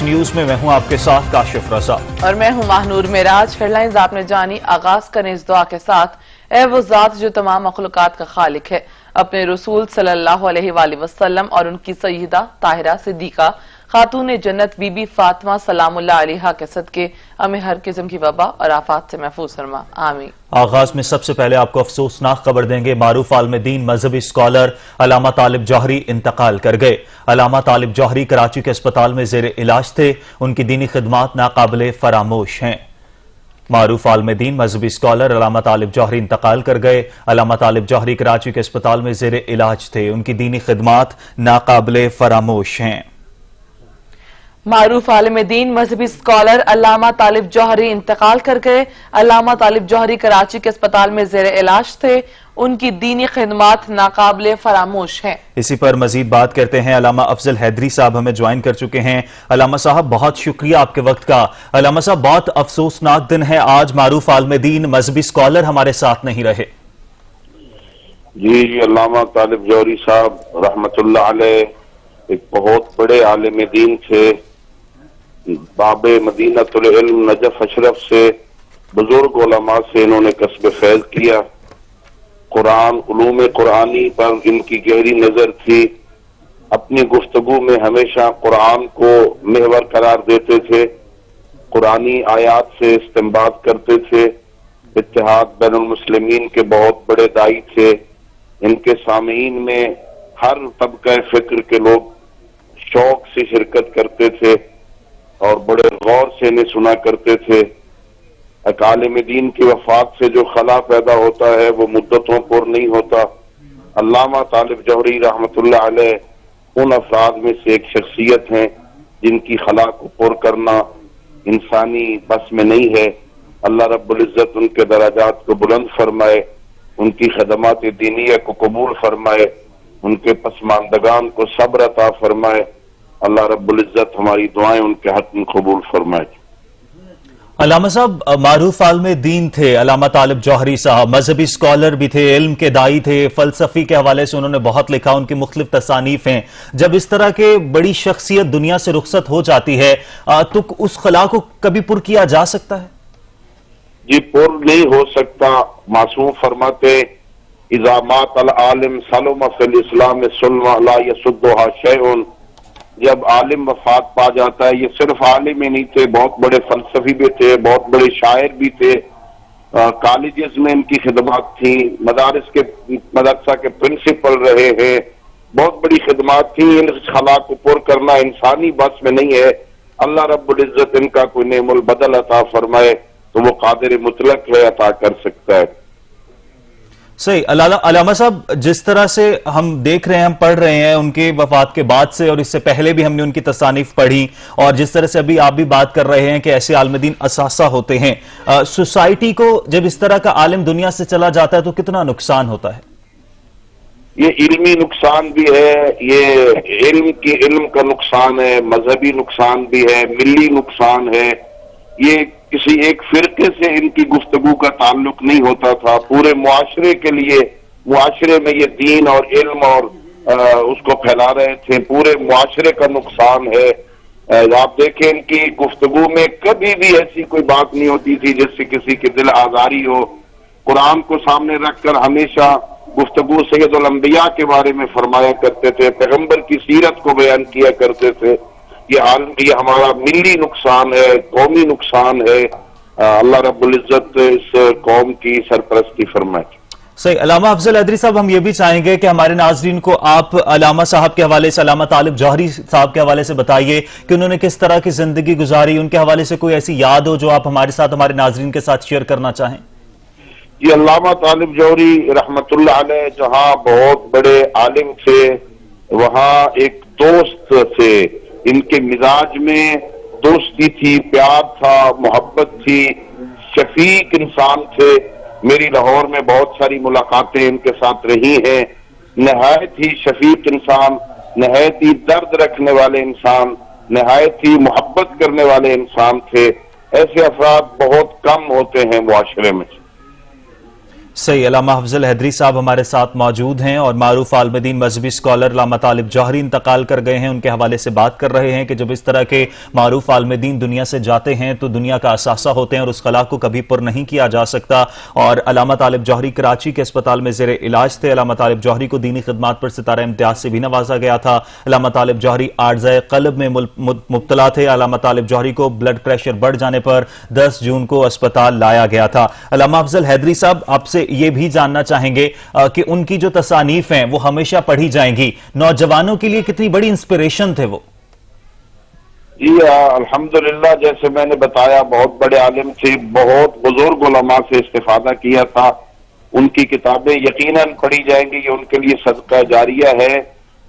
News میں میں ہوں آپ کے ساتھ کاشف رضا اور میں ہوں ماہنور معراج۔ ہیڈ لائنز آپ نے جانی، آغاز کریں اس دعا کے ساتھ۔ اے وہ ذات جو تمام مخلوقات کا خالق ہے، اپنے رسول صلی اللہ علیہ وآلہ وسلم اور ان کی سیدہ طاہرہ صدیقہ خاتون جنت بی بی فاطمہ سلام اللہ علیہا کے صدقے ہمیں ہر قسم کی وبا اور آفات سے محفوظ فرما، آمین۔ آغاز میں سب سے پہلے آپ کو افسوسناک خبر دیں گے۔ معروف عالم دین مذہبی اسکالر علامہ طالب جوہری انتقال کر گئے۔ علامہ طالب جوہری کراچی کے اسپتال میں زیر علاج تھے۔ ان کی دینی خدمات ناقابل فراموش ہیں۔ معروف عالم دین مذہبی اسکالر علامہ طالب جوہری انتقال کر گئے۔ علامہ طالب جوہری کراچی کے اسپتال میں زیر علاج تھے۔ ان کی دینی خدمات ناقابل فراموش ہیں۔ معروف عالم دین مذہبی اسکالر علامہ طالب جوہری انتقال کر گئے۔ علامہ طالب جوہری کراچی کے اسپتال میں زیر علاج تھے۔ ان کی دینی خدمات ناقابل فراموش ہیں۔ اسی پر مزید بات کرتے ہیں۔ علامہ افضل حیدری صاحب ہمیں جوائن کر چکے ہیں۔ علامہ صاحب بہت شکریہ آپ کے وقت کا۔ علامہ صاحب بہت افسوسناک دن ہے آج، معروف عالم دین مذہبی اسکالر ہمارے ساتھ نہیں رہے۔ جی علامہ طالب جوہری صاحب رحمت اللہ علیہ ایک بہت بڑے عالم دین تھے۔ باب مدینۃ العلم نجف اشرف سے بزرگ علماء سے انہوں نے کسب فیض کیا۔ قرآن علوم قرآنی پر ان کی گہری نظر تھی۔ اپنی گفتگو میں ہمیشہ قرآن کو محور قرار دیتے تھے، قرآنی آیات سے استنباط کرتے تھے۔ اتحاد بین المسلمین کے بہت بڑے داعی تھے۔ ان کے سامعین میں ہر طبقہ فکر کے لوگ شوق سے شرکت کرتے تھے اور بڑے غور سے انہیں سنا کرتے تھے۔ ایک عالم دین کی وفات سے جو خلا پیدا ہوتا ہے وہ مدتوں پر نہیں ہوتا۔ علامہ طالب جوہری رحمت اللہ علیہ ان افراد میں سے ایک شخصیت ہیں جن کی خلا کو پر کرنا انسانی بس میں نہیں ہے۔ اللہ رب العزت ان کے درجات کو بلند فرمائے، ان کی خدمات دینیہ کو قبول فرمائے، ان کے پسماندگان کو صبر عطا فرمائے۔ اللہ رب العزت ہماری دعائیں ان کے حق میں قبول فرمائے۔ علامہ صاحب معروف عالم دین تھے علامہ طالب جوہری صاحب، مذہبی اسکالر بھی تھے، علم کے داعی تھے، فلسفی کے حوالے سے انہوں نے بہت لکھا، ان کی مختلف تصانیف ہیں۔ جب اس طرح کے بڑی شخصیت دنیا سے رخصت ہو جاتی ہے تو اس خلا کو کبھی پر کیا جا سکتا ہے؟ جی پر نہیں ہو سکتا۔ معصوم فرماتے اذا مات العالم سلم فی الاسلام سلم لا یسدها شیء۔ جب عالم وفات پا جاتا ہے، یہ صرف عالم ہی نہیں تھے، بہت بڑے فلسفی بھی تھے، بہت بڑے شاعر بھی تھے۔ کالجز میں ان کی خدمات تھیں، مدرسہ کے پرنسپل رہے ہیں، بہت بڑی خدمات تھیں۔ ان خلا کو پر کرنا انسانی بس میں نہیں ہے۔ اللہ رب العزت ان کا کوئی نعم البدل عطا فرمائے تو وہ قادر مطلق ہے، عطا کر سکتا ہے۔ صحیح۔ علامہ صاحب جس طرح سے ہم دیکھ رہے ہیں، ہم پڑھ رہے ہیں ان کے وفات کے بعد سے اور اس سے پہلے بھی ہم نے ان کی تصانیف پڑھی، اور جس طرح سے ابھی آپ بھی بات کر رہے ہیں کہ ایسے عالم دین اثاثہ ہوتے ہیں، سوسائٹی کو جب اس طرح کا عالم دنیا سے چلا جاتا ہے تو کتنا نقصان ہوتا ہے؟ یہ علمی نقصان بھی ہے، یہ علم کا نقصان ہے، مذہبی نقصان بھی ہے، ملی نقصان ہے۔ یہ کسی ایک فرقے سے ان کی گفتگو کا تعلق نہیں ہوتا تھا، پورے معاشرے کے لیے، معاشرے میں یہ دین اور علم اور اس کو پھیلا رہے تھے، پورے معاشرے کا نقصان ہے۔ آپ دیکھیں ان کی گفتگو میں کبھی بھی ایسی کوئی بات نہیں ہوتی تھی جس سے کسی کی دل آزاری ہو۔ قرآن کو سامنے رکھ کر ہمیشہ گفتگو سید الانبیاء کے بارے میں فرمایا کرتے تھے، پیغمبر کی سیرت کو بیان کیا کرتے تھے۔ یہ ہمارا ملی نقصان ہے، قومی نقصان ہے۔ اللہ رب العزت اس قوم کی سرپرستی فرمائے۔ صحیح۔ علامہ افضل حیدری صاحب ہم یہ بھی چاہیں گے کہ ہمارے ناظرین کو آپ علامہ صاحب کے حوالے سے، علامہ طالب جوہری صاحب کے حوالے سے بتائیے کہ انہوں نے کس طرح کی زندگی گزاری، ان کے حوالے سے کوئی ایسی یاد ہو جو آپ ہمارے ساتھ، ہمارے ناظرین کے ساتھ شیئر کرنا چاہیں۔ یہ علامہ طالب جوہری رحمت اللہ علیہ جہاں بہت بڑے عالم تھے، وہاں ایک دوست تھے۔ ان کے مزاج میں دوستی تھی، پیار تھا، محبت تھی، شفیق انسان تھے۔ میری لاہور میں بہت ساری ملاقاتیں ان کے ساتھ رہی ہیں۔ نہایت ہی شفیق انسان، نہایت ہی درد رکھنے والے انسان، نہایت ہی محبت کرنے والے انسان تھے۔ ایسے افراد بہت کم ہوتے ہیں معاشرے میں۔ सही, अल्लामा अफजल हैदरी साहब हमारे साथ मौजूद हैं और मारूफ आलिम दीन मजहबी स्कॉलर अल्लामा तालिब जौहरी इंतकाल कर गए हैं। उनके हवाले से बात कर रहे हैं कि जब इस तरह के मारूफ आलिम दीन दुनिया से जाते हैं तो दुनिया का असासा होते हैं और उस खला को कभी पुर नहीं किया जा सकता। और अल्लामा तालिब जौहरी कराची के अस्पताल में ज़ेरे इलाज थे। अल्लामा तालिब जौहरी को दीनी खिदमात पर सितारा इम्तियाज से भी नवाजा गया था। अल्लामा तालिब जौहरी आर्ज़ाए क़ल्ब में मुब्तला थे। अल्लामा तालिब जौहरी को ब्लड प्रेशर बढ़ जाने पर 10 जून को अस्पताल लाया गया था। अल्लामा अफजल हैदरी साहब, आपसे ये भी जानना चाहेंगे कि उनकी जो तसानीफ हैं वो हमेशा पढ़ी जाएंगी, नौजवानों के लिए कितनी बड़ी इंस्पिरेशन थे वो? जी अल्हम्दुलिल्लाह, जैसे मैंने बताया बहुत बड़े आलिम थे, बहुत बुजुर्ग उलमा से इस्तिफादा किया था। उनकी किताबें यकीनन पढ़ी जाएंगी, ये उनके लिए सदका जारिया है।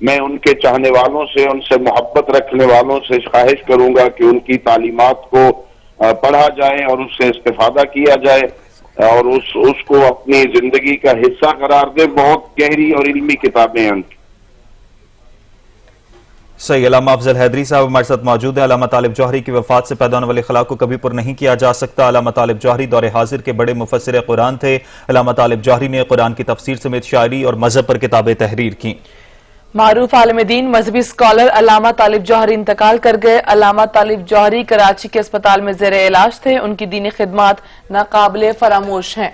मैं उनके चाहने वालों से, उनसे मोहब्बत रखने वालों से ख्वाहिश करूंगा कि उनकी तालीमात को पढ़ा जाए और उससे इस्तिफादा किया जाए और उसको अपनी जिंदगी का हिस्सा करार दे। बहुत गहरी और इल्मी किताबें हैं उनकी। सही, अल्लामा अफजल हैदरी साहब हमारे साथ मौजूद है। अल्लामा तालिब जौहरी की वफात से पैदा होने वाले खला को कभी पुर नहीं किया जा सकता। अल्लामा तालिब जौहरी दौरे हाजिर के बड़े मुफस्सिर कुरान थे। अल्लामा तालिब जौहरी ने कुरान की तफसीर समेत शायरी और मजहब पर किताबें तहरीर की। मारूफ आलिम दीन मजहबी स्कॉलर अल्लामा तालिब जौहरी इंतकाल कर गए। अल्लामा तालिब जौहरी कराची के अस्पताल में ज़ेरे इलाज थे। उनकी दीनी खिदमात नाकाबिले फरामोश हैं।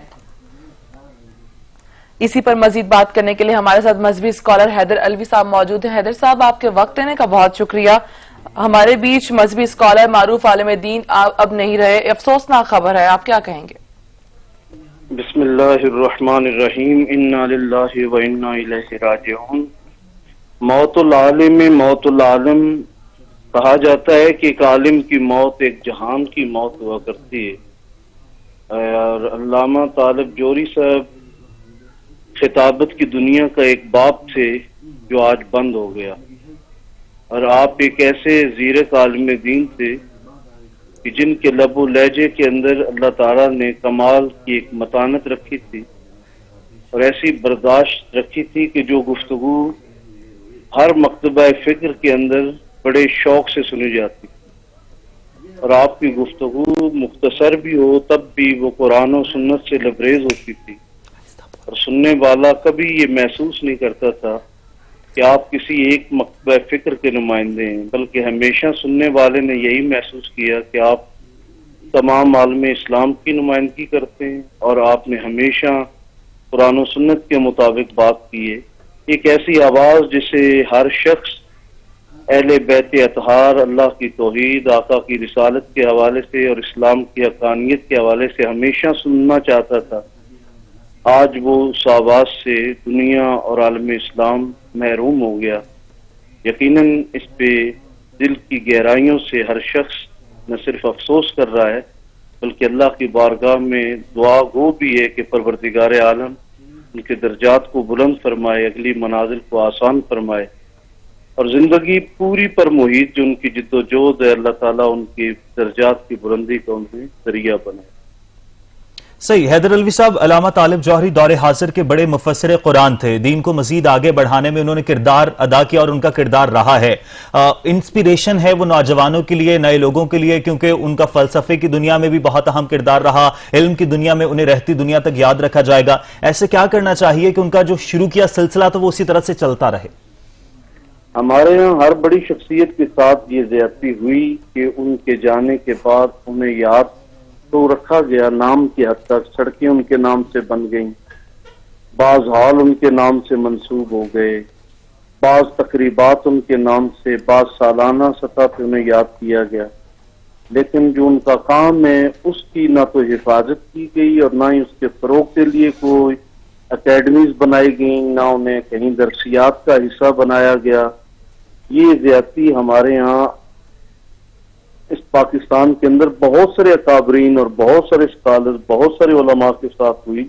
इसी पर मजीद बात करने के लिए हमारे साथ मजहबी स्कॉलर हैदर अलवी साहब मौजूद हैं। हैदर साहब, आपके वक्त देने का बहुत शुक्रिया। हमारे बीच मजहबी स्कॉलर मारूफ आलिम दीन अब नहीं रहे, अफसोसनाक खबर है, आप क्या कहेंगे? बिस्मिल्लाहिर्रहमानिर्रहीम, इन्ना लिल्लाहि व इन्ना इलैहि राजिऊन। मौतुल आलिम मौतुल आलिम कहा जाता है कि एक आलिम की मौत एक जहान की मौत हुआ करती है। और अल्लामा तालिब जौहरी साहब खिताबत की दुनिया का एक बाब थे जो आज बंद हो गया। और आप एक ऐसे ज़ीरक आलिम दीन थे कि जिनके लबो लहजे के अंदर अल्लाह ताला ने कमाल की एक मतानत रखी थी और ऐसी बर्दाश्त रखी थी कि जो गुफ्तगू हर मकतबा फिक्र के अंदर बड़े शौक से सुनी जाती और आपकी गुफ्तगू मुख्तसर भी हो तब भी वो कुरान और सुन्नत से लबरेज होती थी और सुनने वाला कभी ये महसूस नहीं करता था कि आप किसी एक मकतबा फिक्र के नुमाइंदे हैं, बल्कि हमेशा सुनने वाले ने यही महसूस किया कि आप तमाम आलम इस्लाम की नुमाइंदगी करते हैं और आपने हमेशा कुरान और सुन्नत के मुताबिक बात की है। एक ऐसी आवाज जिसे हर शख्स अहले बैत अतहार, अल्लाह की तौहीद, आका की रिसालत के हवाले से और इस्लाम की हकानियत के हवाले से हमेशा सुनना चाहता था, आज वो उस आवाज से दुनिया और आलम इस्लाम महरूम हो गया। यकीनन इस पे दिल की गहराइयों से हर शख्स न सिर्फ अफसोस कर रहा है बल्कि अल्लाह की बारगाह में दुआ गो भी है कि परवरदिगार आलम उनके दर्जात को बुलंद फरमाए, अगली मनाजिल को आसान फरमाए और जिंदगी पूरी पर मुहीत जो उनकी जिद्दोजहद है, अल्लाह ताला उनकी दर्जात की बुलंदी का उन्हें जरिया बनाए। सही, हैदर अलवी साहब, अल्लामा तालिब जौहरी दौरे हाजिर के बड़े मुफस्सिर कुरान थे। दीन को मजीद आगे बढ़ाने में उन्होंने किरदार अदा किया और उनका किरदार रहा है। इंस्पिरेशन है वो नौजवानों के लिए, नए लोगों के लिए, क्योंकि उनका फलसफे की दुनिया में भी बहुत अहम किरदार रहा, इल्म की दुनिया में उन्हें रहती दुनिया तक याद रखा जाएगा। ऐसे क्या करना चाहिए कि उनका जो शुरू किया सिलसिला तो वो उसी तरह से चलता रहे? हमारे यहाँ हर बड़ी शख्सियत के साथ ये ज्यादती हुई कि उनके जाने के बाद उन्हें याद तो रखा गया, नाम की हद तक सड़कें उनके नाम से बन गईं, बाज हाल उनके नाम से मंसूब हो गए, बाज तकरीबात उनके नाम से, बाज सालाना सतह पे उन्हें याद किया गया, लेकिन जो उनका काम है उसकी ना तो हिफाजत की गई और ना ही उसके फरोग के लिए कोई अकेडमीज बनाई गई, ना उन्हें कहीं दरसियात का हिस्सा बनाया गया। ये ज्यादती हमारे यहाँ इस पाकिस्तान के अंदर बहुत सारे अकाबरीन और बहुत सारे स्कॉलर, बहुत सारे उलमा के साथ हुई।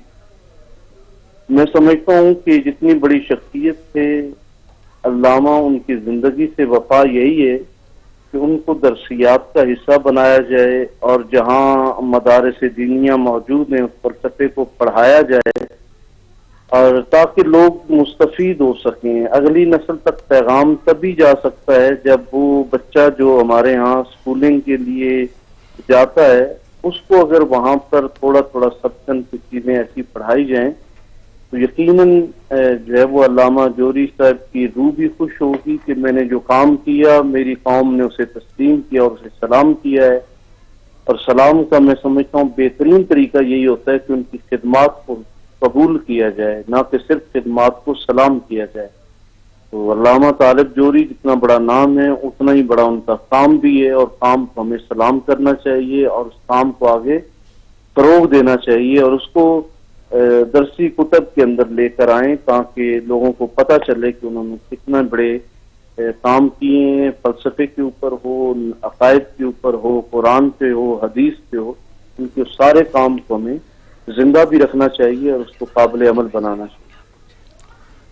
मैं समझता हूँ कि जितनी बड़ी शख्सियत थे अल्लामा, उनकी जिंदगी से वफा यही है कि उनको दरसियात का हिस्सा बनाया जाए और जहाँ मदारस दीनिया मौजूद हैं उस फलसफे को पढ़ाया जाए और ताकि लोग मुस्तफीद हो सकें। अगली नस्ल तक पैगाम तभी जा सकता है जब वो बच्चा जो हमारे यहाँ स्कूलिंग के लिए जाता है اس کو اگر وہاں پر تھوڑا تھوڑا سبسٹنس کی چیزیں ایسی پڑھائی جائیں تو یقیناً جو ہے وہ علامہ جوہری صاحب کی روح بھی خوش ہوگی کہ میں نے جو کام کیا میری قوم نے اسے تسلیم کیا اور اسے سلام کیا ہے. اور سلام کا میں سمجھتا ہوں بہترین طریقہ یہی ہوتا ہے کہ ان کی خدمات کو قبول کیا جائے، نہ کہ صرف خدمات کو سلام کیا جائے. تو علامہ طالب جوہری جتنا بڑا نام ہے اتنا ہی بڑا ان کا کام بھی ہے، اور کام کو ہمیں سلام کرنا چاہیے اور اس کام کو آگے فروغ دینا چاہیے اور اس کو درسی کتب کے اندر لے کر آئیں تاکہ لوگوں کو پتہ چلے کہ انہوں نے کتنا بڑے کام کیے ہیں، فلسفے کے اوپر ہو، عقائد کے اوپر ہو، قرآن پہ ہو، حدیث پہ ہو. ان کے سارے کام کو ہمیں زندہ بھی رکھنا چاہیے اور اس کو قابل عمل بنانا چاہیے.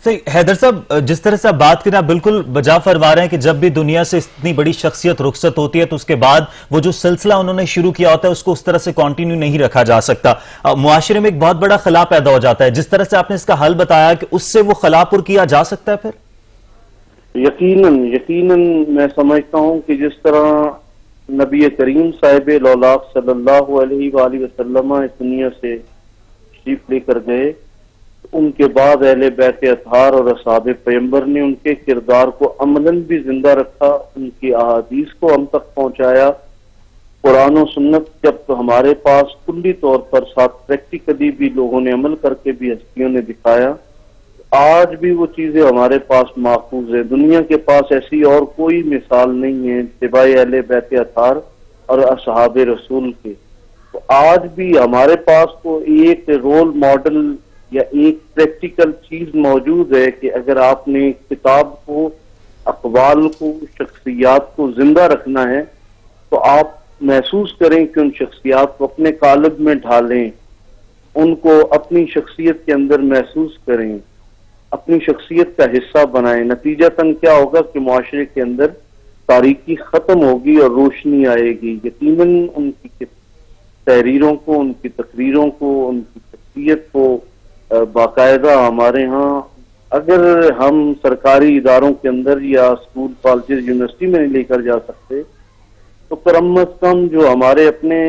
صحیح. حیدر صاحب، جس طرح سے آپ بات کریں آپ بالکل بجا فرما رہے ہیں کہ جب بھی دنیا سے اتنی بڑی شخصیت رخصت ہوتی ہے تو اس کے بعد وہ جو سلسلہ انہوں نے شروع کیا ہوتا ہے اس کو اس طرح سے کنٹینیو نہیں رکھا جا سکتا. معاشرے میں ایک بہت بڑا خلا پیدا ہو جاتا ہے. جس طرح سے آپ نے اس کا حل بتایا کہ اس سے وہ خلا پر کیا جا سکتا ہے پھر یقیناً میں سمجھتا ہوں کہ جس طرح نبی کریم صاحب لولاق صلی اللہ علیہ وآلہ وسلم اس دنیا سے تشریف لے کر گئے، ان کے بعد اہل بیت اطہار اور اصحاب پیغمبر نے ان کے کردار کو عملاً بھی زندہ رکھا، ان کی احادیث کو ہم تک پہنچایا. قرآن و سنت جب تو ہمارے پاس کلی طور پر ساتھ پریکٹیکلی بھی لوگوں نے عمل کر کے بھی ہستیوں نے دکھایا، آج بھی وہ چیزیں ہمارے پاس محفوظ ہیں. دنیا کے پاس ایسی اور کوئی مثال نہیں ہے سوائے اہل بیت اطہار اور اصحاب رسول کے. تو آج بھی ہمارے پاس تو ایک رول ماڈل یا ایک پریکٹیکل چیز موجود ہے کہ اگر آپ نے کتاب کو، اقوال کو، شخصیات کو زندہ رکھنا ہے تو آپ محسوس کریں کہ ان شخصیات کو اپنے قالب میں ڈھالیں، ان کو اپنی شخصیت کے اندر محسوس کریں، اپنی شخصیت کا حصہ بنائیں. نتیجتاً کیا ہوگا کہ معاشرے کے اندر تاریکی ختم ہوگی اور روشنی آئے گی. یقیناً ان کی تحریروں کو، ان کی تقریروں کو، ان کی شخصیت کو باقاعدہ ہمارے ہاں اگر ہم سرکاری اداروں کے اندر یا اسکول کالجز یونیورسٹی میں نہیں لے کر جا سکتے تو کم از کم جو ہمارے اپنے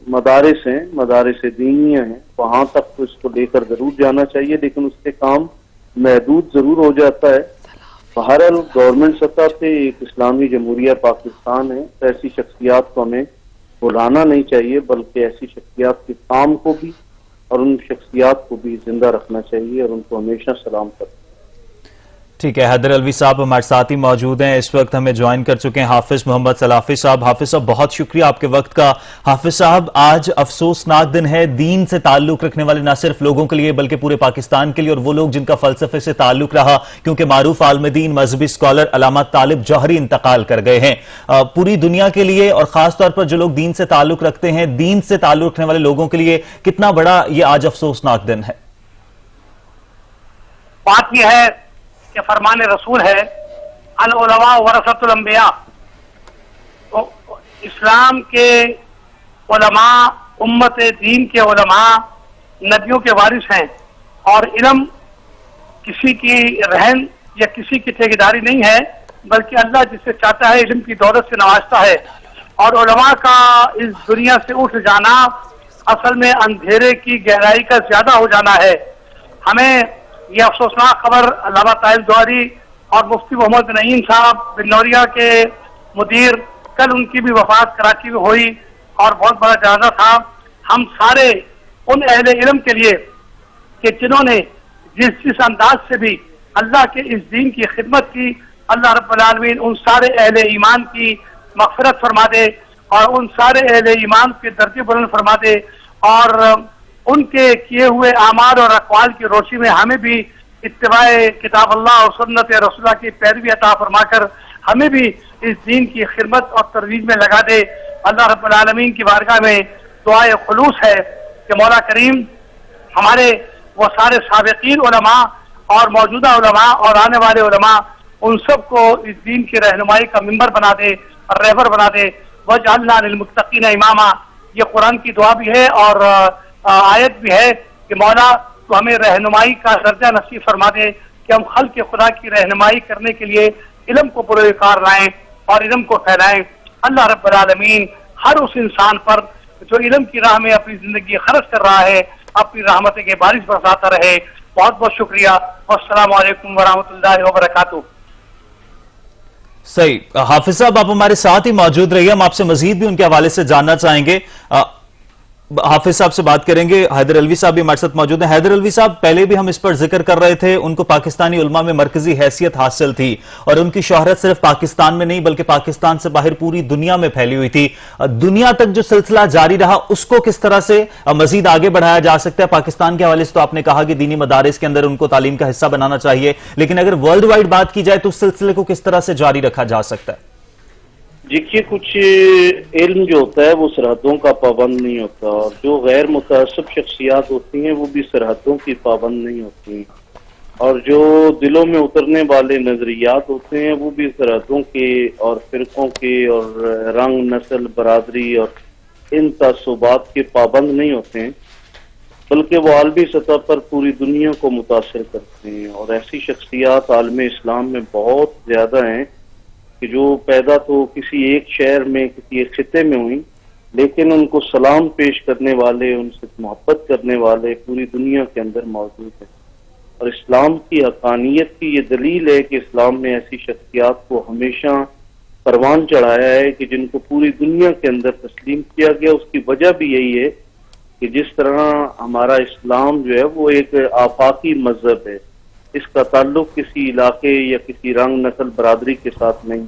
مدارس ہیں، مدارس دینیہ ہیں، وہاں تک تو اس کو لے کر ضرور جانا چاہیے. لیکن اس سے کام محدود ضرور ہو جاتا ہے. بہرحال گورنمنٹ سطح پہ ایک اسلامی جمہوریہ پاکستان ہے، تو ایسی شخصیات کو ہمیں بھلانا نہیں چاہیے بلکہ ایسی شخصیات کے کام کو بھی اور ان شخصیات کو بھی زندہ رکھنا چاہیے اور ان کو ہمیشہ سلام کرنا. ٹھیک ہے. حیدر علوی صاحب ہمارے ساتھ ہی موجود ہیں، اس وقت ہمیں جوائن کر چکے ہیں حافظ محمد سلافی صاحب. حافظ صاحب بہت شکریہ آپ کے وقت کا. حافظ صاحب، آج افسوسناک دن ہے دین سے تعلق رکھنے والے نہ صرف لوگوں کے لیے بلکہ پورے پاکستان کے لیے، اور وہ لوگ جن کا فلسفے سے تعلق رہا، کیونکہ معروف عالم دین مذہبی اسکالر علامہ طالب جوہری انتقال کر گئے ہیں. پوری دنیا کے لیے اور خاص طور پر جو لوگ دین سے تعلق رکھتے ہیں، دین سے تعلق رکھنے والے لوگوں کے لیے کتنا بڑا یہ آج افسوسناک دن ہے؟ بات یہ ہے کہ فرمان رسول ہے العلماء ورثۃ الانبیاء. اسلام کے علماء، امت دین کے علماء نبیوں کے وارث ہیں، اور علم کسی کی رہن یا کسی کی ٹھیکیداری نہیں ہے بلکہ اللہ جس سے چاہتا ہے علم کی دولت سے نوازتا ہے. اور علماء کا اس دنیا سے اٹھ جانا اصل میں اندھیرے کی گہرائی کا زیادہ ہو جانا ہے. ہمیں یہ افسوسناک خبر علامہ طالب جوہری اور مفتی محمد بن نعیم صاحب بنوریا کے مدیر، کل ان کی بھی وفات کراچی میں ہوئی اور بہت بڑا جنازہ تھا. ہم سارے ان اہل علم کے لیے کہ جنہوں نے جس انداز سے بھی اللہ کے اس دین کی خدمت کی، اللہ رب العالمین ان سارے اہل ایمان کی مغفرت فرما دے اور ان سارے اہل ایمان کے درجے بلند فرما دے، اور ان کے کیے ہوئے اعمال اور اقوال کی روشنی میں ہمیں بھی اتباع کتاب اللہ اور سنت رسول اللہ کی پیروی عطا فرما کر ہمیں بھی اس دین کی خدمت اور ترویج میں لگا دے. اللہ رب العالمین کی بارگاہ میں دعائے خلوص ہے کہ مولا کریم ہمارے وہ سارے سابقین علماء اور موجودہ علماء اور آنے والے علماء ان سب کو اس دین کی رہنمائی کا ممبر بنا دے اور رہبر بنا دے. وَجْعَلْنَا لِلْمُتَّقِينَ إِمَامًا، یہ قرآن کی دعا بھی ہے اور آیت بھی ہے کہ مولا تو ہمیں رہنمائی کا درجہ نصیب فرما دے کہ ہم خلق خدا کی رہنمائی کرنے کے لیے علم کو پروکار لائیں اور علم کو پھیلائیں. اللہ رب العالمین ہر اس انسان پر जो इल्म की राह में अपनी जिंदगी खर्च कर रहा है, अपनी रहमत के बारिश बरसाता रहे। बहुत बहुत शुक्रिया। अस्सलाम वालेकुम वरहमतुल्लाहि वबरकातुहू। सही, हाफिज साहब आप हमारे साथ ही मौजूद रहिए, हम आपसे मजीद भी उनके हवाले से जानना चाहेंगे। हाफिज साहब से बात करेंगे। हैदर अलवी साहब भी हमारे साथ मौजूद हैं। हैदर अलवी साहब, पहले भी हम इस पर जिक्र कर रहे थे, उनको पाकिस्तानी उलमा में मरकजी हैसियत हासिल थी और उनकी शोहरत सिर्फ पाकिस्तान में नहीं बल्कि पाकिस्तान से बाहर पूरी दुनिया में फैली हुई थी। दुनिया तक जो सिलसिला जारी रहा उसको किस तरह से मजीद आगे बढ़ाया जा सकता है? पाकिस्तान के हवाले से तो आपने कहा कि दीनी मदारिस के अंदर उनको तालीम का हिस्सा बनाना चाहिए, लेकिन अगर वर्ल्ड वाइड बात की जाए तो उस सिलसिले को किस तरह से जारी रखा जा सकता है? देखिए, कुछ इल्म जो होता है वो सरहदों का पाबंद नहीं होता, और जो गैर मुतअस्सिब शख्सियात होती हैं वो भी सरहदों की पाबंद नहीं होती, और जो दिलों में उतरने वाले नजरियात होते हैं वो भी सरहदों के और फिरकों के और रंग, नस्ल, बरादरी और इन तअस्सुबात के पाबंद नहीं होते हैं, बल्कि वो आलमी सतह पर पूरी दुनिया को मुतासर करते हैं। और ऐसी शख्सियात आलम इस्लाम में बहुत ज्यादा हैं कि जो पैदा तो किसी एक शहर में, किसी एक खिते में हुई, लेकिन उनको सलाम पेश करने वाले, उनसे मोहब्बत करने वाले पूरी दुनिया के अंदर मौजूद हैं। और इस्लाम की हक़ानियत की ये दलील है कि इस्लाम ने ऐसी शख्सियात को हमेशा परवान चढ़ाया है कि जिनको पूरी दुनिया के अंदर तस्लीम किया गया। उसकी वजह भी यही है कि जिस तरह हमारा इस्लाम जो है वो एक आफाकी मजहब है, इसका ताल्लुक किसी इलाके या किसी रंग, नस्ल, बरादरी के साथ नहीं।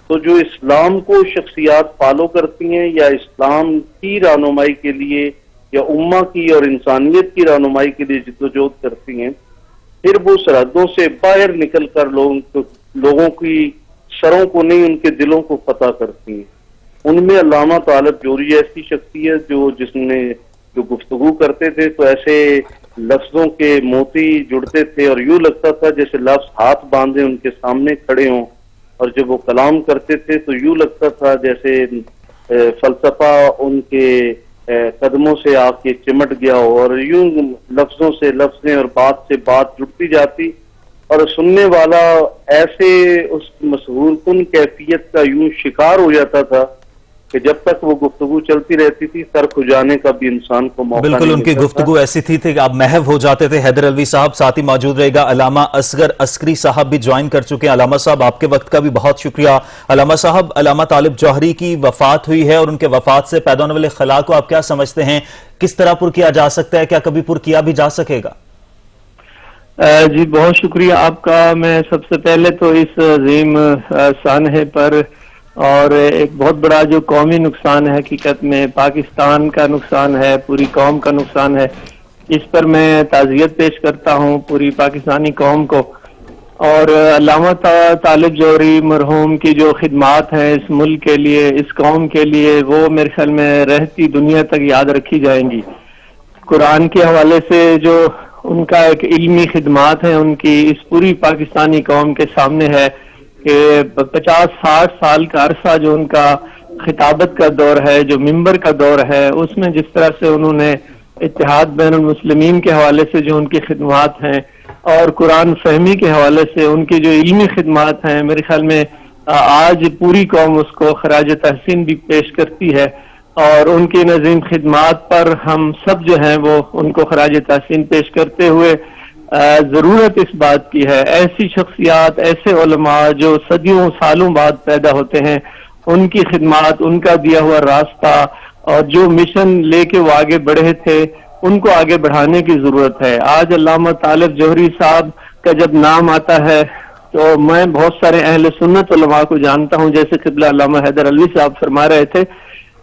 तो जो इस्लाम को शख्सियात फॉलो करती हैं या इस्लाम की रहनुमाई के लिए या उम्मा की और इंसानियत की रहनुमाई के लिए जिद्दोजहद करती हैं, फिर वो सरहदों से बाहर निकल कर लोगों की सरों को नहीं, उनके दिलों को फतह करती हैं। उनमें अल्लामा तालिब जोहरी ऐसी शख्सियत जो गुफ्तगू करते थे तो ऐसे लफ्जों के मोती जुड़ते थे और यूं लगता था जैसे लफ्ज हाथ बांधे उनके सामने खड़े हों, और जब वो कलाम करते थे तो यूं लगता था जैसे फलसफा उनके कदमों से आके चिमट गया हो, और यूं लफ्जों से लफ्जें और बात से बात जुड़ती जाती, और सुनने वाला ऐसे उस मशहूर कुन कैफियत का यूं शिकार हो जाता था कि जब तक वो गुफ्तगू चलती रहती थी सर खुजाने का भी इंसान को मौका बिल्कुल नहीं उनकी मिलता गुफ्तगू ऐसी थी कि आप महव हो जाते थे। हैदर अलवी साहब साथ ही मौजूद रहेगा। अलामा असगर अस्करी साहब भी ज्वाइन कर चुके हैं। अलामा साहब आपके वक्त का भी बहुत शुक्रिया। अलामा साहब, अलामा तालिब जौहरी की वफात हुई है और उनके वफात से पैदा होने वाले खला को आप क्या समझते हैं, किस तरह पुर किया जा सकता है, क्या कभी पुर किया भी जा सकेगा? जी बहुत शुक्रिया आपका। मैं सबसे पहले तो इस अजीम सानहे पर और एक बहुत बड़ा जो कौमी नुकसान है, हकीकत में पाकिस्तान का नुकसान है, पूरी कौम का नुकसान है, इस पर मैं ताज़ियत पेश करता हूँ पूरी पाकिस्तानी कौम को। और अल्लामा तालिब जौहरी मरहूम की जो खिदमात हैं इस मुल्क के लिए, इस कौम के लिए, वो मेरे ख्याल में रहती दुनिया तक याद रखी जाएंगी। कुरान के हवाले से जो उनका एक इल्मी खिदमात है उनकी इस पूरी पाकिस्तानी कौम के सामने है कि 50-60 साल का अरसा जो उनका खिताबत का दौर है, जो मिंबर का दौर है, उसमें जिस तरह से उन्होंने इत्तेहाद बैनुल मुस्लिमीन के हवाले से जो उनकी खिदमात हैं और कुरान फहमी के हवाले से उनकी जो इल्मी खिदमात हैं, मेरे ख्याल में आज पूरी कौम उसको खराज तहसीन भी पेश करती है। और उनकी नज़ीम खिदमात पर हम सब जो हैं वो उनको खराज तहसीन पेश करते हुए जरूरत इस बात की है, ऐसी शख्सियात, ऐसे उलमा जो सदियों सालों बाद पैदा होते हैं, उनकी खिदमात, उनका दिया हुआ रास्ता और जो मिशन लेके वो आगे बढ़े थे उनको आगे बढ़ाने की जरूरत है। आज अल्लामा तालिब जौहरी साहब का जब नाम आता है तो मैं बहुत सारे अहले सुन्नत उलमा को जानता हूं, जैसे क़िबला अल्लामा हैदर अलवी साहब फरमा रहे थे,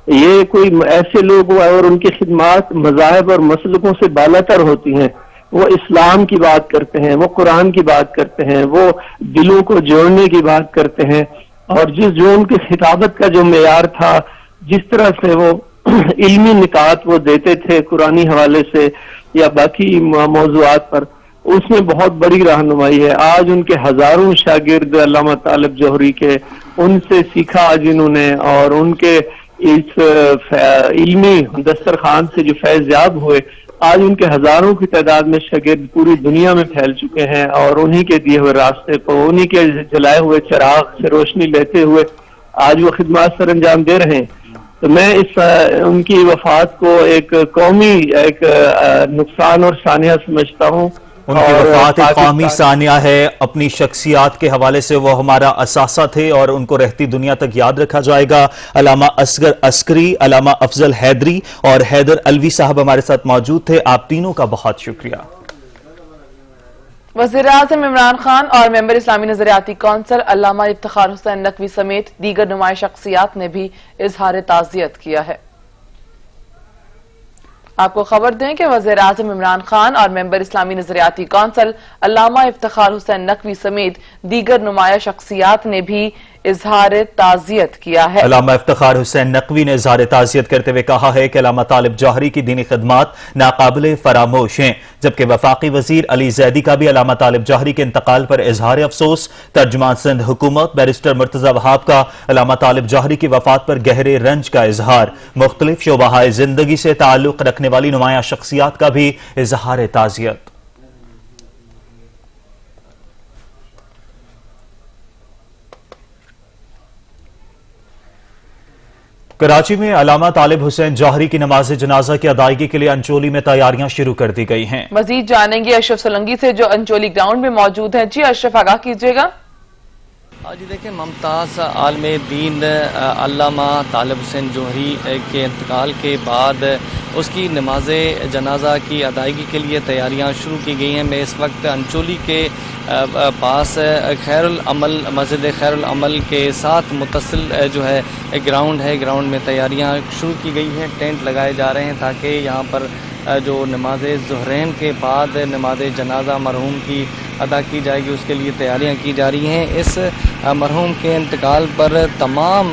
ये कोई ऐसे लोग और उनकी खिदमात मज़ाहिब और मसलकों से बालातर होती हैं। वो इस्लाम की बात करते हैं, वो कुरान की बात करते हैं, वो दिलों को जोड़ने की बात करते हैं, और जो उनकी खिताबत का जो मेयार था, जिस तरह से वो इल्मी निकात वो देते थे कुरानी हवाले से या बाकी मौज़ूआत पर, उसमें बहुत बड़ी रहनुमाई है। आज उनके हजारों शागिर्द अल्लामा तालिब जौहरी के उनसे सीखा आज इन्होंने, और उनके इस इल्मी दस्तरखान से जो फैज़याब हुए, आज उनके हजारों की तादाद में शागिर्द पूरी दुनिया में फैल चुके हैं, और उन्हीं के दिए हुए रास्ते पर, उन्हीं के जलाए हुए चिराग से रोशनी लेते हुए आज वो खिदमत सर अंजाम दे रहे हैं। تو میں اس ان کی وفات کو ایک قومی ایک نقصان اور سانحہ سمجھتا ہوں. ان کی وفات ایک قومی سانحہ ہے. اپنی شخصیات کے حوالے سے وہ ہمارا اثاثہ تھے اور ان کو رہتی دنیا تک یاد رکھا جائے گا. علامہ اصغر عسکری، علامہ افضل حیدری اور حیدر علوی صاحب ہمارے ساتھ موجود تھے. آپ تینوں کا بہت شکریہ. وزیراعظم عمران خان اور ممبر اسلامی نظریاتی کونسل علامہ افتخار حسین نقوی سمیت دیگر نمایاں شخصیات نے بھی اظہار تعزیت کیا ہے. آپ کو خبر دیں کہ وزیراعظم عمران خان اور ممبر اسلامی نظریاتی کونسل علامہ افتخار حسین نقوی سمیت دیگر نمایاں شخصیات نے بھی اظہار تعزیت کیا ہے. علامہ افتخار حسین نقوی نے اظہار تعزیت کرتے ہوئے کہا ہے کہ علامہ طالب جوہری کی دینی خدمات ناقابل فراموش ہیں. جبکہ وفاقی وزیر علی زیدی کا بھی علامہ طالب جوہری کے انتقال پر اظہار افسوس. ترجمان سندھ حکومت بیرسٹر مرتضی وہاب کا علامہ طالب جوہری کی وفات پر گہرے رنج کا اظہار. مختلف شعبہ زندگی سے تعلق رکھنے والی نمایاں شخصیات کا بھی اظہار تعزیت. کراچی میں علامہ طالب حسین جوہری کی نماز جنازہ کی ادائیگی کے لیے انچولی میں تیاریاں شروع کر دی گئی ہیں. مزید جانیں گے اشرف سولنگی سے جو انچولی گراؤنڈ میں موجود ہیں. جی اشرف، آگاہ کیجیے گا. جی دیکھیں، ممتاز عالم دین علامہ طالب حسین جوہری کے انتقال کے بعد اس کی نماز جنازہ کی ادائیگی کے لیے تیاریاں شروع کی گئی ہیں. میں اس وقت انچولی کے پاس خیر العمل مسجد خیر العمل کے ساتھ متصل جو ہے گراؤنڈ ہے، گراؤنڈ میں تیاریاں شروع کی گئی ہیں. ٹینٹ لگائے جا رہے ہیں تاکہ یہاں پر جو نماز ظہرین کے بعد نماز جنازہ مرحوم کی ادا کی جائے گی، اس کے لیے تیاریاں کی جا رہی ہیں. اس مرحوم کے انتقال پر تمام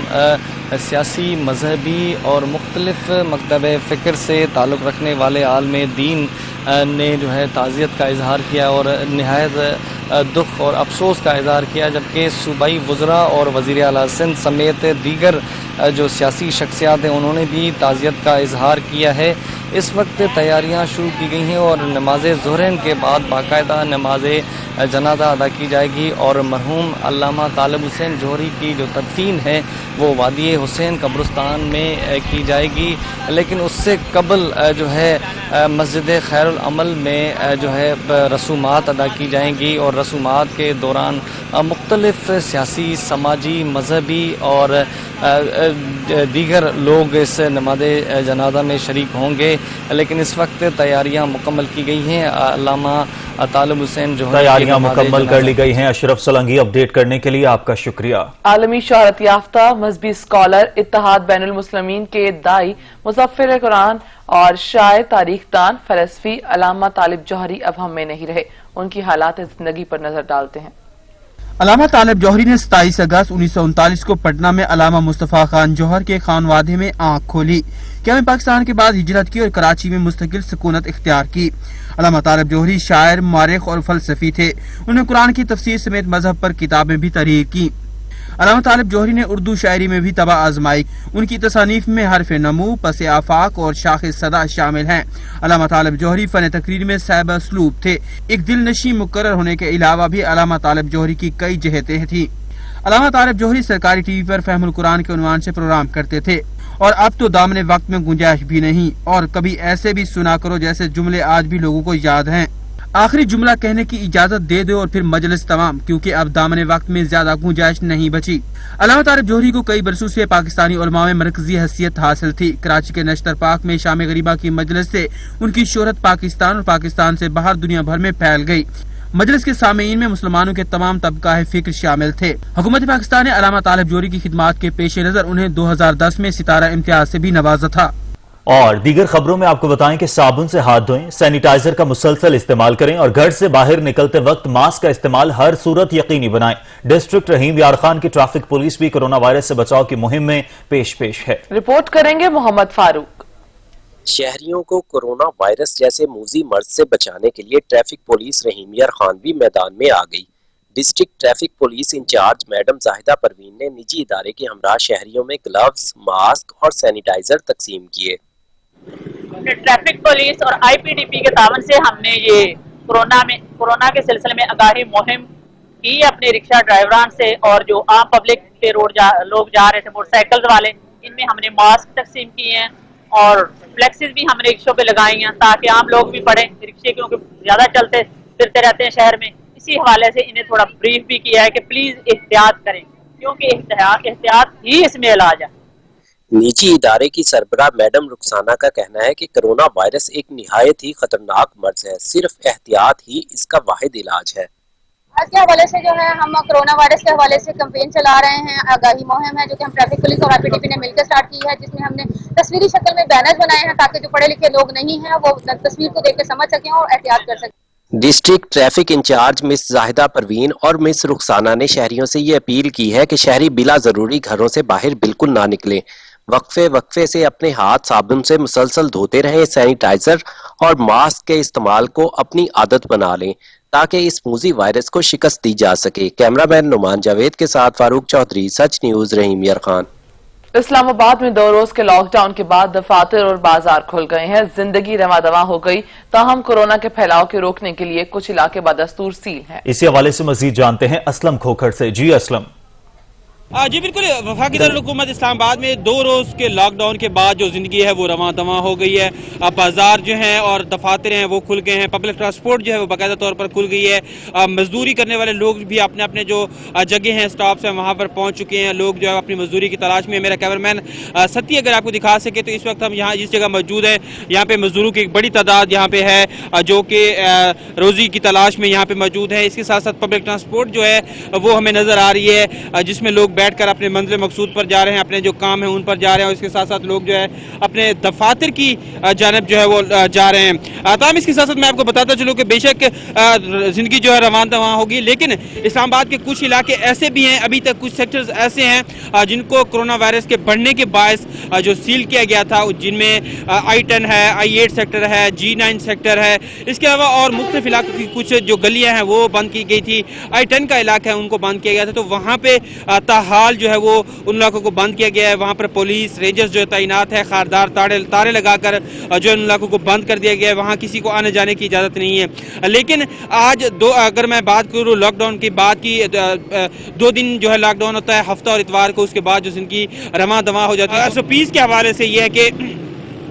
سیاسی، مذہبی اور مختلف مکتب فکر سے تعلق رکھنے والے عالم دین نے جو ہے تعزیت کا اظہار کیا اور نہایت دکھ اور افسوس کا اظہار کیا. جبکہ صوبائی وزراء اور وزیر اعلیٰ سندھ سمیت دیگر جو سیاسی شخصیات ہیں انہوں نے بھی تعزیت کا اظہار کیا ہے. اس وقت تیاریاں شروع کی گئی ہیں اور نماز ظہرین کے بعد باقاعدہ نماز جنازہ ادا کی جائے گی اور مرحوم علامہ طالب حسین جوہری کی جو تدفین ہے وہ وادی حسین قبرستان میں کی جائے گی. لیکن اس سے قبل جو ہے مسجد خیر العمل میں جو ہے رسومات ادا کی جائیں گی اور رسومات کے دوران مختلف سیاسی، سماجی، مذہبی اور دیگر لوگ اس نماز جنازہ میں شریک ہوں گے. لیکن اس وقت تیاریاں مکمل کی گئی ہیں. علامہ طالب حسین جوہری تیاریاں مکمل کر لی گئی ہیں. اشرف سولنگی اپڈیٹ کرنے کے لیے آپ کا شکریہ. عالمی شہرت یافتہ مذہبی اسکالر، اتحاد بین المسلمین کے داعی، مظفر قرآن اور شاعر، تاریخ دان، فلسفی علامہ طالب جوہری اب ہم میں نہیں رہے. ان کی حالات زندگی پر نظر ڈالتے ہیں. علامہ طالب جوہری نے 27 اگست 1939 کو پٹنہ میں علامہ مصطفیٰ خان جوہر کے خانوادے میں آنکھ کھولی. قیام پاکستان کے بعد ہجرت کی اور کراچی میں مستقل سکونت اختیار کی. علامہ طالب جوہری شاعر، مورخ اور فلسفی تھے. انہوں نے قرآن کی تفسیر سمیت مذہب پر کتابیں بھی تحریر کی. علامہ طالب جوہری نے اردو شاعری میں بھی طبع آزمائی. ان کی تصانیف میں حرف نمو، پس آفاق اور شاخ صدا شامل ہیں. علامہ طالب جوہری فن تقریر میں صاحب اسلوب تھے. ایک دل نشیں مقرر ہونے کے علاوہ بھی علامہ طالب جوہری کی کئی جہتیں تھیں. علامہ طالب جوہری سرکاری ٹی وی پر فہم القرآن کے عنوان سے پروگرام کرتے تھے اور اب تو دامن وقت میں گنجائش بھی نہیں. اور کبھی ایسے بھی سنا کرو جیسے جملے آج بھی لوگوں کو یاد ہیں. آخری جملہ کہنے کی اجازت دے دو اور پھر مجلس تمام، کیونکہ اب دامن وقت میں زیادہ گنجائش نہیں بچی. علامہ طالب جوہری کو کئی برسوں سے پاکستانی علماء میں مرکزی حیثیت حاصل تھی. کراچی کے نشتر پاک میں شام غریبہ کی مجلس سے ان کی شہرت پاکستان اور پاکستان سے باہر دنیا بھر میں پھیل گئی. مجلس کے سامعین میں مسلمانوں کے تمام طبقہ فکر شامل تھے. حکومت پاکستان نے علامہ طالب جوہری کی خدمات کے پیش نظر انہیں 2010 میں ستارہ امتیاز سے بھی نوازا تھا. اور دیگر خبروں میں آپ کو بتائیں کہ صابن سے ہاتھ دھوئیں، سینیٹائزر کا مسلسل استعمال کریں اور گھر سے باہر نکلتے وقت ماسک کا استعمال ہر صورت یقینی بنائیں. ڈسٹرکٹ رحیم یار خان کی ٹریفک پولیس بھی کورونا وائرس سے بچاؤ کی مہم میں پیش ہے. رپورٹ کریں گے محمد فاروق. شہریوں کو کورونا وائرس جیسے موذی مرض سے بچانے کے لیے ٹریفک پولیس رحیم یار خان بھی میدان میں آ گئی. District traffic police incharge madam Zahida Parveen نے نجی ادارے کے ہمراہ شہریوں میں گلوز، ماسک اور سینیٹائزر تقسیم کیے. ٹریفک پولیس اور آئی پی ڈی پی کے تعاون سے ہم نے یہ کورونا کے سلسلے میں آگاہی مہم کی اپنے رکشہ ڈرائیوران سے اور جو عام پبلک پہ لوگ جا رہے تھے موٹر سائیکل والے، इनमें हमने मास्क तकसीम किए हैं और फ्लेक्सेस भी हमने रिक्शों पे लगाई हैं ताकि आम लोग भी पढ़ें। रिक्शे क्योंकि ज़्यादा चलते फिरते रहते हैं शहर में, इसी हवाले से इन्हें थोड़ा ब्रीफ भी किया है कि प्लीज़ एहतियात करें, क्योंकि एहतियात ही इसमें इलाज है। निजी इदारे की सरबराह मैडम रुखसाना का कहना है कि कोरोना वायरस एक निहायत ही खतरनाक मर्ज है, सिर्फ एहतियात ही इसका वाहिद इलाज है। आज के हवाले से जो है हम कोरोना वायरस के हवाले से कैंपेन चला रहे हैं, आगाही मुहिम है जो कि हम ट्रैफिक पुलिस और आईपीडीपी ने मिलकर स्टार्ट की है, जिसमें हमने तस्वीरी शक्ल में बैनर्स बनाए हैं ताकि जो पढ़े लिखे लोग नहीं हैं वो तस्वीर को देख कर समझ सकें और एहतियात कर सकें। District traffic incharge miss Zahida Parveen और मिस रुखसाना ने शहरियों से ये अपील की है कि शहरी बिला जरूरी घरों से बाहर बिल्कुल ना निकलें, वक्फे से अपने हाथ साबुन से मुसलसल धोते रहें, सैनिटाइजर और मास्क के इस्तेमाल को अपनी आदत बना लें ताकि इस मूजी वायरस को शिकस्त दी जा सके। कैमरामैन नुमान जावेद के साथ फारूक चौधरी, सच न्यूज, रहीमियर खान। इस्लामाबाद में 2 रोज के लॉकडाउन के बाद दफातर और बाजार खुल गए हैं, जिंदगी रवा दवा हो गई, ताहम कोरोना के फैलाव के रोकने के लिए कुछ इलाके बदस्तूर सील हैं। इसी हवाले से मजीद जानते हैं असलम खोखर से। जी असलम। जी बिल्कुल, वफाकी दारुल-हुकूमत इस्लामाबाद में 2 रोज के लॉकडाउन के बाद जो जिंदगी है वो रवां दवां हो गई है। बाजार जो हैं और दफातर हैं वो खुल गए हैं, पब्लिक ट्रांसपोर्ट जो है वो बाकायदा तौर पर खुल गई है। मजदूरी करने वाले लोग भी अपने अपने जो जगह हैं, स्टॉप्स हैं, वहाँ पर पहुँच चुके हैं। लोग जो है अपनी मजदूरी की तलाश में। मेरा कैमरामैन सती अगर आपको दिखा सके तो इस वक्त हम यहाँ जिस जगह मौजूद हैं, यहाँ पे मजदूरों की एक बड़ी तादाद यहाँ पे है जो कि रोजी की तलाश में यहाँ पे मौजूद है। इसके साथ साथ पब्लिक ट्रांसपोर्ट जो है वो हमें नजर आ रही है, जिसमें लोग बैठकर अपने मंजिल मकसूद पर जा रहे हैं, अपने जो काम है उन पर जा रहे हैं, और इसके साथ साथ लोग जो है अपने दफातर की जानब जो है वो जा रहे हैं। ताम इसके साथ साथ मैं आपको बताता चलूँ कि बेशक जिंदगी जो है रवान दवां होगी, लेकिन इस्लामाबाद के कुछ इलाके ऐसे भी हैं, अभी तक कुछ सेक्टर्स ऐसे हैं जिनको कोरोना वायरस के बढ़ने के बायस जो सील किया गया था, जिनमें I-10 है, I-8 सेक्टर है, G9 सेक्टर है, इसके अलावा और मुख्तलिफ इलाकों की कुछ जो गलियां हैं वो बंद की गई थी। I-10 का इलाका है उनको बंद किया गया था, तो वहाँ पे ताहाल जो है वो उन इलाकों को बंद किया गया है। वहाँ पर पुलिस रेंजर्स जो तैनात है, खारदार तारे लगाकर जो उन इलाकों को बंद कर दिया गया है, वहाँ किसी को आने जाने की इजाज़त नहीं है। लेकिन आज अगर मैं बात करूँ लॉकडाउन की बात की, 2 दिन जो है लॉकडाउन होता है, हफ्ता और इतवार को, उसके बाद जो जिनकी रमा दमा हो जाती है। SOPs के हवाले से ये है कि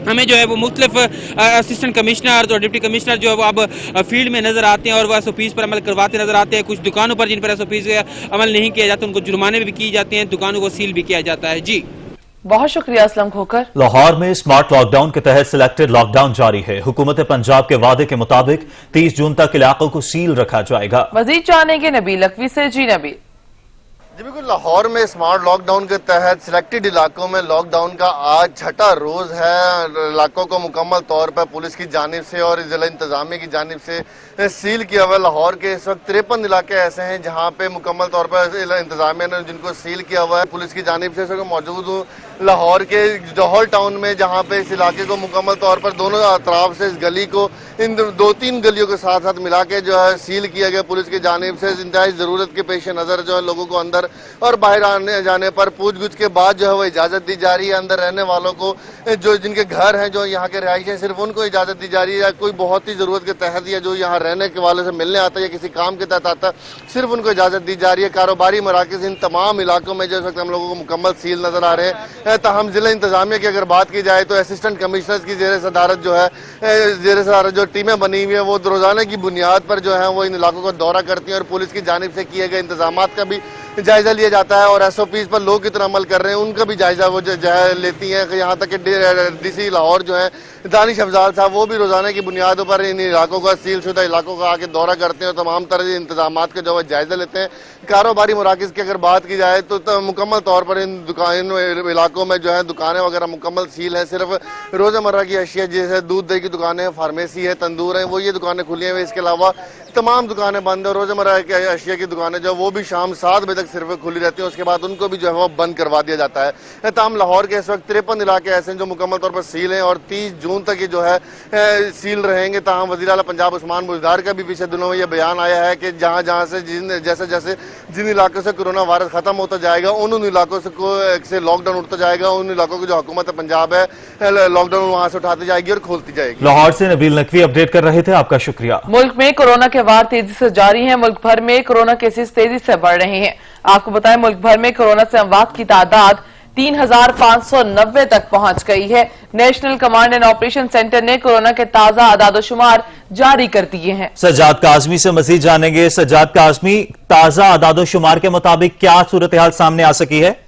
हमें जो है वो मुख्तलिफ असिस्टेंट कमिश्नर और डिप्टी कमिश्नर जो है वो अब फील्ड में नजर आते हैं और वो SOPs पर अमल करवाते नजर आते हैं। कुछ दुकानों पर जिन पर SOPs अमल नहीं किया जाता उनको जुर्माने भी किए जाते हैं, दुकानों को सील भी किया जाता है। जी बहुत शुक्रिया असलम खोकर। लाहौर में स्मार्ट लॉकडाउन के तहत सिलेक्टेड लॉकडाउन जारी है। हुकूमत पंजाब के वादे के मुताबिक 30 जून तक इलाकों को सील रखा जाएगा। मजीद जानेंगे नबील लकवी से। जी नबील। जी बिल्कुल, लाहौर में स्मार्ट लॉकडाउन के तहत सिलेक्टेड इलाकों में लॉकडाउन का आज 6ठा रोज है। इलाकों को मुकम्मल तौर पर पुलिस की जानिब से और जिला इंतजामिया की जानिब से सील किया हुआ। लाहौर के इस वक्त 53 इलाके ऐसे हैं जहां पे मुकम्मल तौर पर इंतजामिया ने जिनको सील किया हुआ है। पुलिस की जानिब से इस वक्त मौजूद हूँ लाहौर के जौहर टाउन में, जहाँ पे इस इलाके को मुकम्मल तौर पर दोनों अतराफ से इस गली को इन 2-3 गलियों के साथ साथ मिला के जो है सील किया गया पुलिस की जानिब से। इंतहाई जरूरत के पेश नजर जो है लोगों को अंदर और बाहर आने जाने पर पूछ-गुछ के बाद जो है वो इजाजत दी जा रही है। अंदर रहने वालों को जो जिनके घर हैं, जो यहाँ के रहायशी हैं, सिर्फ उनको इजाजत दी जा रही है। कोई बहुत ही जरूरत के तहत या जो यहाँ रहने के वाले से मिलने आता है या किसी काम के तहत आता है, सिर्फ उनको इजाजत दी जा रही है। कारोबारी मराकज इन तमाम इलाकों में जो इस वक्त हम लोगों को मुकम्मल सील नजर आ रहे हैं। ताहम जिला इंतजामिया की अगर बात की जाए तो असिस्टेंट कमिश्नर की जेर सदारत जो है जो टीमें बनी हुई है वो रोजाना की बुनियाद पर जो है वो इन इलाकों का दौरा करती हैं और पुलिस की जानिब से किए गए इंतजाम का भी जायजा लिया जाता है और SOPs पर लोग कितना अमल कर रहे हैं उनका भी जायजा वो लेती हैं। यहाँ तक कि DC लाहौर जो है दानिश अफजाल साहब वो भी रोजाना की बुनियादों पर इन इलाकों का सील शुदा इलाकों का आके दौरा करते हैं और तमाम तरह के इंतजाम का जो है जायजा लेते हैं। कारोबारी मराकज की अगर बात की जाए तो मुकम्मल तौर पर इन इलाकों में जो है दुकानें वगैरह मुकम्मल सील हैं। सिर्फ रोज़मर्रा की अशिया जैसे दूध दही की दुकानें, फार्मेसी है, तंदूर है, वो ये दुकानें खुली हैं। इसके अलावा तमाम दुकानें बंद है। रोज़मर्रा की अशिया की दुकानें जो वो भी शाम 7 बजे तक सिर्फ खुली रहती हैं, उसके बाद उनको भी जो है वो बंद करवा दिया जाता है। ताम लाहौर के इस वक्त 53 इलाके ऐसे हैं जो मुकम्मल तौर पर सील हैं और 30 जून तक ये जो है सील रहेंगे। ताहम वज़ीर आला पंजाब उस्मान बुज़दार का भी पिछले दिनों में ये बयान आया है कि जहाँ से जैसे जिन इलाकों से कोरोना वायरस खत्म होता जाएगा उन इलाकों से लॉकडाउन उठता जाएगा, उन इलाकों की जो हुकूमत पंजाब है लॉकडाउन वहाँ से उठाती जाएगी और खोलती जाएगी। लाहौर से नबील नकवी अपडेट कर रहे थे, आपका शुक्रिया। मुल्क में कोरोना के वार तेजी से जारी है। मुल्क भर में कोरोना केसेस तेजी से बढ़ रहे हैं। आपको बताएं मुल्क भर में कोरोना से अमवात की तादाद 3,590 तक पहुंच गई है। National command and operation centre ने कोरोना के ताजा आदादोशुमार जारी कर दिए हैं। सज्जाद काज़मी से मजीद जानेंगे। सज्जाद काज़मी, ताजा आदादोशुमार के मुताबिक क्या सूरत हाल सामने आ सकी है?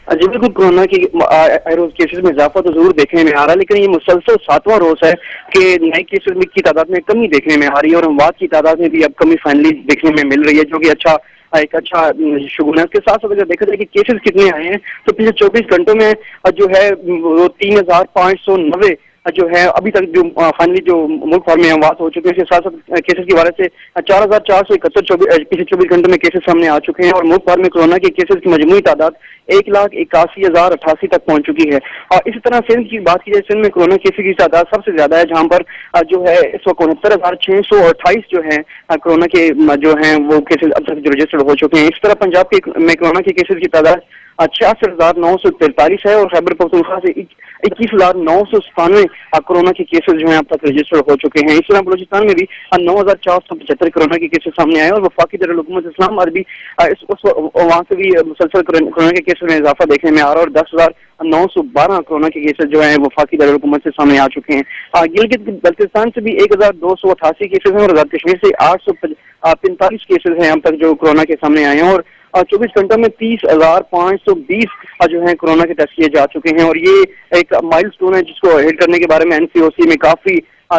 जी बिल्कुल, कोरोना की रोज केसेस में इजाफा तो जरूर देखने में आ रहा है, लेकिन ये मुसलसल 7वां रोज है कि नए केसेस की तादाद में कमी देखने में आ रही है और अमवात की तादाद में भी अब कमी फाइनली देखने में मिल रही है, जो कि एक अच्छा शुगुन है। इसके साथ साथ अगर देखा जाए कि केसेस कितने आए हैं तो पिछले 24 घंटों में जो है वो 3,590 जो है अभी तक जो फाइनली जो मुल्क भर में अमवात हो चुके हैं। इसके साथ साथ केसेस की वजह से 4,471 पिछले 24 घंटों में केसेस सामने आ चुके हैं और मुल्क भर में कोरोना के केसेस की मजमूई तादाद 1,81,088 तक पहुंच चुकी है। और इसी तरह सिंध की बात की जाए, सिंध में कोरोना केसेस की तादाद सबसे ज्यादा है, जहां पर जो है इस वक्त 69,628 जो है कोरोना के जो है वो केसेस अब तक रजिस्टर्ड हो चुके हैं। इस तरह पंजाब में कोरोना के केसेस की तादाद 66,943 है और खैबर पख्तूनख्वा से 21,997 कोरोना के केसेस जो है अब तक रजिस्टर्ड हो चुके हैं। इस तरह बलूचिस्तान में भी 9,475 कोरोना के केसेस सामने आए और वफाकी दारुल-हुकूमत इस्लाम अरबी वहाँ से भी मुसलसल कोरोना के केसेस में इजाफा देखने में आ रहा है और 10,912 कोरोना के केसेस जो है वफाकी दारुल-हुकूमत से सामने आ चुके हैं। गिलगित बल्तिस्तान से भी 1,288 केसेस हैं और आजाद कश्मीर से 845 केसेस हैं अब तक जो कोरोना के सामने आए हैं और 24 घंटों में 30,520 जो है कोरोना के टेस्ट किए जा चुके हैं और ये एक माइलस्टोन है जिसको हिट करने के बारे में एनसीओसी में काफी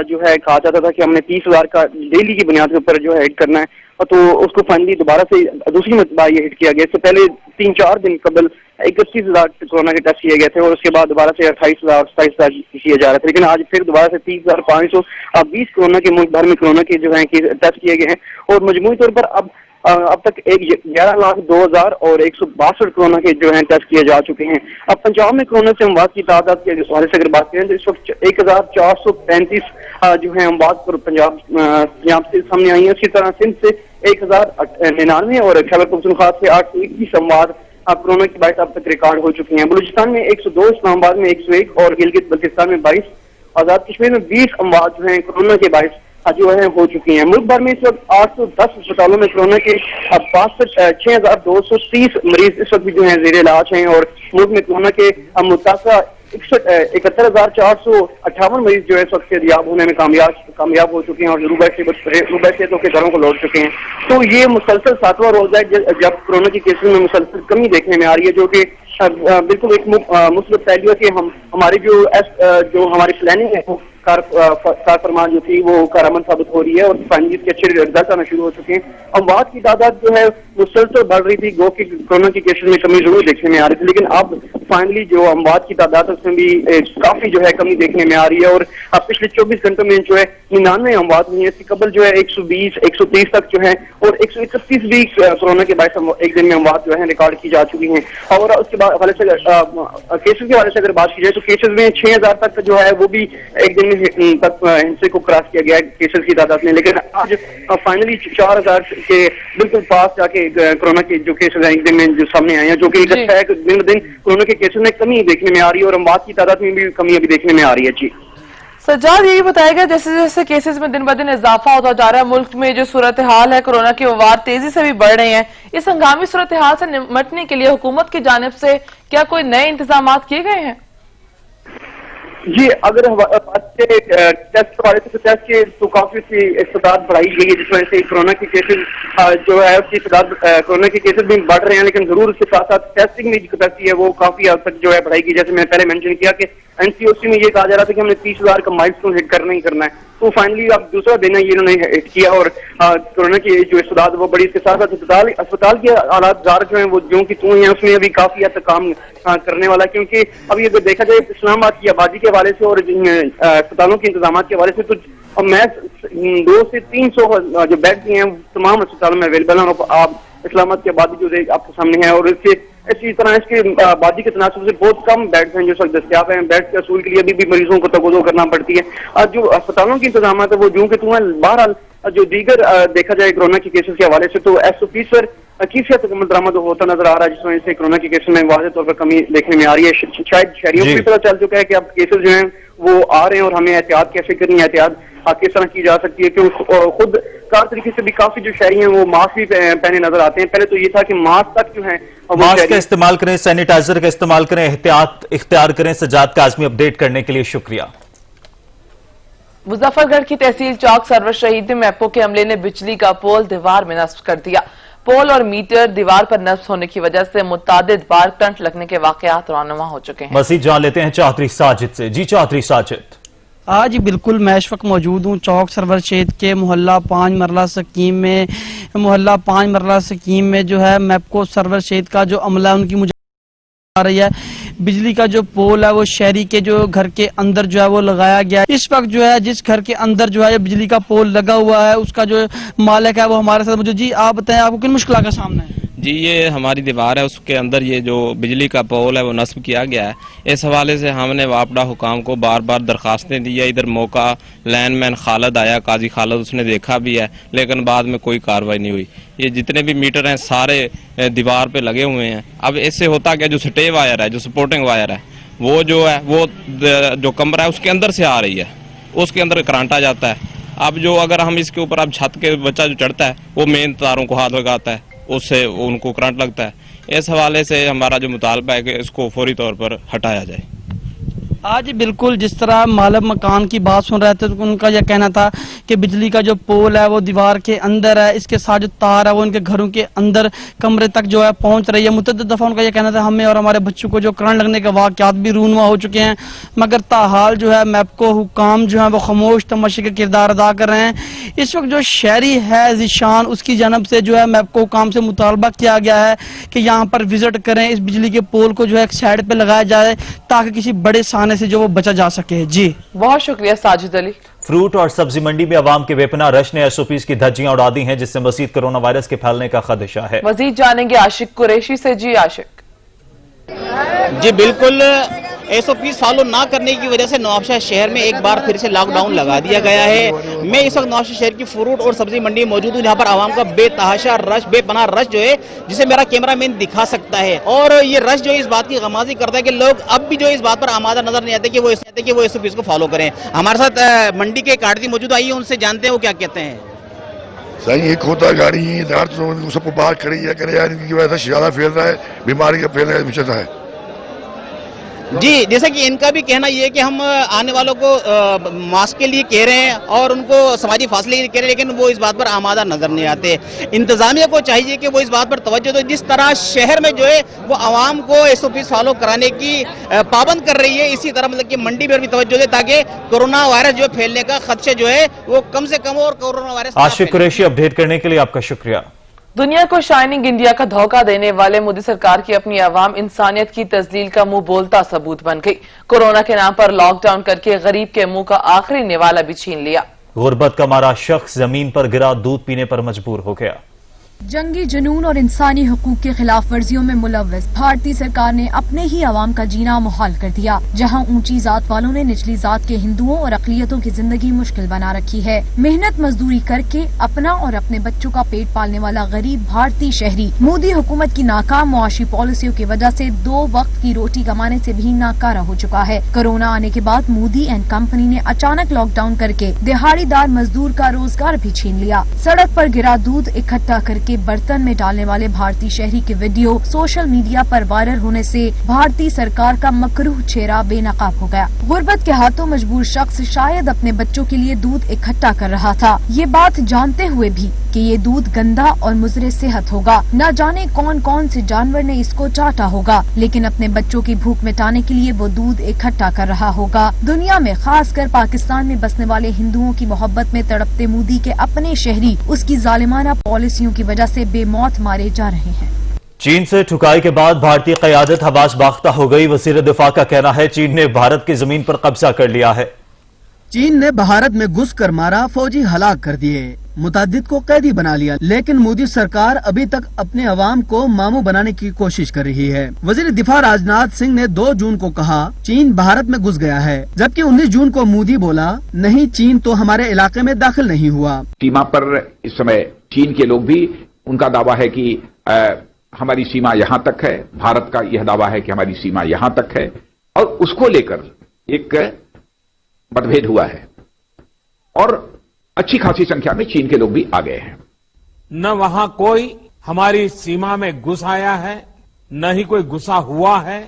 जो है कहा जाता था कि हमने 30,000 का डेली की बुनियाद के ऊपर जो है हिट करना है, तो उसको फाइनली दोबारा से दूसरी मरतबा ये हिट किया गया। इससे पहले 3-4 दिन कबल 31,000 कोरोना के टेस्ट किए गए थे और उसके बाद दोबारा से 28,000 27,000 किए जा रहे थे, लेकिन आज फिर दोबारा से 30,520 कोरोना के मुल्क भर में कोरोना के जो है टेस्ट किए गए हैं और मजमूई तौर पर अब तक 11,02,000 और 162 कोरोना के जो है टेस्ट किए जा चुके हैं। अब पंजाब में कोरोना से अमवात की तादाद के हवाले से अगर बात करें तो इस वक्त 1,435 जो है अमवात पर पंजाब यहाँ से सामने आई है। इसी तरह सिंध से 1,099 और खैबर पख्तूनख्वा से 821 अमवात कोरोना की 22 अब तक रिकॉर्ड हो चुकी हैं। बलूचिस्तान में 102, इस्लामाबाद में 101 और गिलगित बल्तिस्तान में 22, आजाद कश्मीर में 20 अमवात जो है कोरोना के 22 जो है हो चुकी हैं। मुल्क भर में इस वक्त 810 अस्पतालों में कोरोना के 6,230 मरीज इस वक्त भी जो है जेर इलाज हैं और मुल्क में कोरोना के मुतासा 71,458 मरीज जो है इस वक्त सेहतयाब होने में कामयाब हो चुके हैं और रुबा सेहतों के घरों को लौट चुके हैं। तो ये मुसलसल 7वां रोज है जब कोरोना के केसेस में मुसलसल कमी देखने में आ रही है, जो कि बिल्कुल एक मुस्बत पहलू है कि हमारी जो हमारी प्लानिंग है वो कार फरमान जो थी वो कारआमद साबित हो रही है और फाइनली इसके अच्छे रिजल्ट आना शुरू हो चुके हैं। अमवात की तादाद जो है मुसलसल बढ़ रही थी, गो कि कोरोना के केसेस में कमी जरूर देखने में आ रही थी, लेकिन अब फाइनली जो अमवात की तादाद उसमें भी काफी जो है कमी देखने में आ रही है और अब पिछले 24 घंटों में जो है 99 अमवात हुई है। इससे कबल जो है 120-130 तक जो है और 131 भी कोरोना के बाद एक दिन में अमवात जो है रिकॉर्ड की जा चुकी हैं। और उसके बाद हवाले से केसेस के हवाले से अगर बात की जाए तो केसेस में 6,000 तक जो है वो भी एक दिन तक हिंसे को क्रॉस किया गया है केसेस की तादाद में, लेकिन आज फाइनली 4,000 के बिल्कुल पास जाके कोरोना के जो केसेस हैं एक दिन में जो सामने आए हैं, जो कि अच्छा है कि दिन ब दिन कोरोना के केसेस में कमी देखने में आ रही है और अमवात की तादाद में भी कमी अभी देखने में आ रही है। जी सज्जाद, यही बताएगा जैसे जैसे केसेस में दिन ब दिन इजाफा होता जा रहा है, मुल्क में जो सूरत हाल है कोरोना के वबार तेजी से भी बढ़ रहे हैं, इस हंगामी सूरत हाल से निपटने के लिए हुकूमत की जानिब से क्या कोई नए इंतजाम किए गए हैं? जी, अगर टेस्ट वाले से टेस्ट के तो काफी सी तादाद बढ़ाई गई है, जिस वजह से कोरोना के केसेस जो है उसकी तादाद कोरोना के केसेस भी बढ़ रहे हैं, लेकिन जरूर उसके साथ साथ टेस्टिंग में जो कैपेसिटी है वो काफी हद तक जो है बढ़ाई गई। जैसे मैंने पहले मेंशन किया कि एनसीओसी में ये कहा जा रहा था कि हमने 30,000 का माइलस्टोन हिट करना ही करना है, तो फाइनली अब दूसरा दिन है ये इन्होंने हिट किया और कोरोना की जो इस्तादाद वो बड़ी, इसके साथ साथ अस्पताल के हालात जो है वो जो की तू है उसमें अभी काफी हद तक काम करने वाला है, क्योंकि अभी अगर देखा जाए इस्लामाबाद की आबादी के हवाले से और अस्पतालों के इंतजाम के हवाले से तो मैं 200 से 300 जो बेड हैं तमाम अस्पतालों में अवेलेबल हैं और आप इस्लामाबाद की आबादी जो आपके सामने है और इसी तरह इसके आबादी के तनासब से बहुत कम बेड्स हैं जो सब दस्तियाब हैं। बेड्स के असूल के लिए अभी भी मरीजों को तगोदो करना पड़ती है। जो अस्पतालों के इंतजाम है वो जो कि बहरहाल जो दीगर देखा जाए कोरोना के केसेस के हवाले से तो SOPs पर किसी हद तक दरामद होता नजर आ रहा है, जिस वजह से कोरोना के केसेस में वाज़ेह तौर पर कमी देखने में आ रही है। शायद शहरियों को भी पता चल चुका है कि अब केसेस जो हैं वो आ रहे हैं और हमें एहतियात कैसे करनी है, एहतियात किस तरह की जा सकती है, क्योंकि खुद कार तरीके से भी काफी जो शहरी हैं वो मास्क भी पहने नजर आते हैं। पहले तो ये था कि मास्क तक जो है मास्क का इस्तेमाल करें, सैनिटाइजर का इस्तेमाल करें, एहतियात इख्तियार करें। सज्जाद काज़मी अपडेट करने के लिए शुक्रिया। मुजफ्फरगढ़ की तहसील चौक सरवर शहीद में मैपो के अमले ने बिजली का पोल दीवार में नस्ब कर दिया। पोल और मीटर दीवार पर नस्ब होने की वजह से मुतादिद बार करंट लगने के वाकयात रौनुमा हो चुके हैं। मजीद जान लेते हैं चौधरी साजिद से। जी चौधरी साजिद। आज बिल्कुल मैं इस वक्त मौजूद हूँ चौक सरवर शेद के मोहल्ला 5 मरला स्कीम में। मोहल्ला 5 मरला स्कीम में जो है मैपको सरवर शेद का जो अमला उनकी मुझे आ रही है। बिजली का जो पोल है वो शहरी के जो घर के अंदर जो है वो लगाया गया है। इस वक्त जो है जिस घर के अंदर जो है बिजली का पोल लगा हुआ है उसका जो मालिक है वो हमारे साथ मौजूद। जी आप बताएं आपको किन मुश्किल का सामना है? जी ये हमारी दीवार है, उसके अंदर ये जो बिजली का पोल है वो नस्ब किया गया है। इस हवाले से हमने वापडा हुकाम को बार बार दरखास्तें दी है। इधर मौका लैंडमैन खालिद आया, काजी खालिद, उसने देखा भी है, लेकिन बाद में कोई कार्रवाई नहीं हुई। ये जितने भी मीटर हैं सारे दीवार पे लगे हुए हैं। अब इससे होता क्या, जो स्टे वायर है, जो सपोर्टिंग वायर है, वो जो है वो जो कमरा है उसके अंदर से आ रही है, उसके अंदर करंट आ जाता है। अब जो अगर हम इसके ऊपर अब छत के बच्चा जो चढ़ता है वो मेन तारों को हाथ लगाता है, उससे उनको करंट लगता है। इस हवाले से हमारा जो मुतालबा है कि इसको फौरी तौर पर हटाया जाए। आज बिल्कुल जिस तरह मालिक मकान की बात सुन रहे थे तो उनका यह कहना था कि बिजली का जो पोल है वो दीवार के अंदर है, इसके साथ जो तार है वो उनके घरों के अंदर कमरे तक जो है पहुंच रही है। मुतअद्दिद दफा उनका यह कहना था हमें और हमारे बच्चों को जो करंट लगने के वाकयात भी रूनुमा हो चुके हैं, मगर ताहाल जो है मैपको हुकाम जो है वो खामोश तमाशी का किरदार अदा कर रहे हैं। इस वक्त जो शहरी है जिशान, उसकी जानब से जो है मैपको हुकाम से मुतालबा किया गया है कि यहाँ पर विजिट करें, इस बिजली के पोल को जो है एक साइड पे लगाया जाए ताकि किसी बड़े साने से जो वो बचा जा सके। जी बहुत शुक्रिया साजिद अली। फ्रूट और सब्जी मंडी में अवाम के बेपनाह रश ने एसओपीज की धज्जियां उड़ा दी हैं, जिससे मजीद कोरोना वायरस के फैलने का खदशा है। मजीद जानेंगे आशिक कुरैशी से। जी आशिक। जी बिल्कुल, एसओपी फॉलो ना करने की वजह से नवाबशाह शहर में एक बार फिर से लॉकडाउन लगा दिया गया है। मैं इस वक्त नवाबशाह शहर की फ्रूट और सब्जी मंडी में मौजूद हूँ, जहाँ पर आवाम का बेतहाशा रश, बेपनाह रश जो है, जिसे मेरा कैमरामैन दिखा सकता है। और ये रश जो है इस बात की गमाजी करता है कि लोग अब भी जो इस बात पर आमादा नजर नहीं आते कि वो एसओपी को फॉलो करें। हमारे साथ मंडी के काटती मौजूद आई है, उनसे जानते हैं वो क्या कहते हैं। सही एक होता गाड़ी सबको बाहर खड़ी है करे यार, इनकी वजह से ज्यादा फैल रहा है, बीमारी का फैलना चल रहा है। जी जैसे कि इनका भी कहना ये है कि हम आने वालों को मास्क के लिए कह रहे हैं और उनको समाजी फासले के लिए कह रहे हैं, लेकिन वो इस बात पर आमादा नजर नहीं आते। इंतजामिया को चाहिए कि वो इस बात पर तवज्जो दे। जिस तरह शहर में जो है वो आवाम को एसओपी फॉलो कराने की पाबंद कर रही है, इसी तरह मतलब कि मंडी पर भी तवज्जो दे ताकि कोरोना वायरस जो फैलने का खदशा जो है वो कम से कम हो और कोरोना वायरस। आशिक कुरैशी अपडेट करने के लिए आपका शुक्रिया। दुनिया को शाइनिंग इंडिया का धोखा देने वाले मोदी सरकार की अपनी आवाम इंसानियत की तजलील का मुंह बोलता सबूत बन गई। कोरोना के नाम पर लॉकडाउन करके गरीब के मुंह का आखिरी निवाला भी छीन लिया। गुर्बत का मारा शख्स जमीन पर गिरा, दूध पीने पर मजबूर हो गया। जंगी जुनून और इंसानी हुकूक की खिलाफ वर्जियों में मुलव्वस भारतीय सरकार ने अपने ही आवाम का जीना मुहाल कर दिया। जहां ऊंची जात वालों ने निचली जात के हिंदुओं और अकलियतों की जिंदगी मुश्किल बना रखी है। मेहनत मजदूरी करके अपना और अपने बच्चों का पेट पालने वाला गरीब भारतीय शहरी मोदी हुकूमत की नाकाम मुआशी पॉलिसियों की वजह से 2 वक्त की रोटी कमाने से भी नाकारा हो चुका है। कोरोना आने के बाद मोदी एंड कंपनी ने अचानक लॉकडाउन करके दिहाड़ीदार मजदूर का रोजगार भी छीन लिया। सड़क पर गिरा दूध इकट्ठा करके के बर्तन में डालने वाले भारतीय शहरी के वीडियो सोशल मीडिया पर वायरल होने से भारतीय सरकार का मकरूह चेहरा बेनकाब हो गया। गुर्बत के हाथों मजबूर शख्स शायद अपने बच्चों के लिए दूध इकट्ठा कर रहा था, ये बात जानते हुए भी कि ये दूध गंदा और मुजरे सेहत होगा। न जाने कौन कौन से जानवर ने इसको चाटा होगा, लेकिन अपने बच्चों की भूख मिटाने के लिए वो दूध इकट्ठा कर रहा होगा। दुनिया में खासकर पाकिस्तान में बसने वाले हिंदुओं की मोहब्बत में तड़पते मोदी के अपने शहरी उसकी जालिमाना पॉलिसियों की वजह से बेमौत मारे जा रहे हैं। चीन से ठुकाई के बाद भारतीय क़यादत हवास बाख्ता हो गई। वज़ीर दिफा का कहना है चीन ने भारत की जमीन पर कब्जा कर लिया है। चीन ने भारत में घुस कर मारा, फौजी हलाक कर दिए, मुतादिद को कैदी बना लिया, लेकिन मोदी सरकार अभी तक अपने अवाम को मामू बनाने की कोशिश कर रही है। वजीर दिफा राजनाथ सिंह ने 2 जून को कहा चीन भारत में घुस गया है, जबकि 19 जून को मोदी बोला नहीं, चीन तो हमारे इलाके में दाखिल नहीं हुआ। सीमा पर इस समय चीन के लोग भी, उनका दावा है कि हमारी सीमा यहां तक है, भारत का यह दावा है कि हमारी सीमा यहां तक है, और उसको लेकर एक मतभेद हुआ है और अच्छी खासी संख्या में चीन के लोग भी आ गए हैं। न वहां कोई हमारी सीमा में घुस आया है, न ही कोई घुसा हुआ है,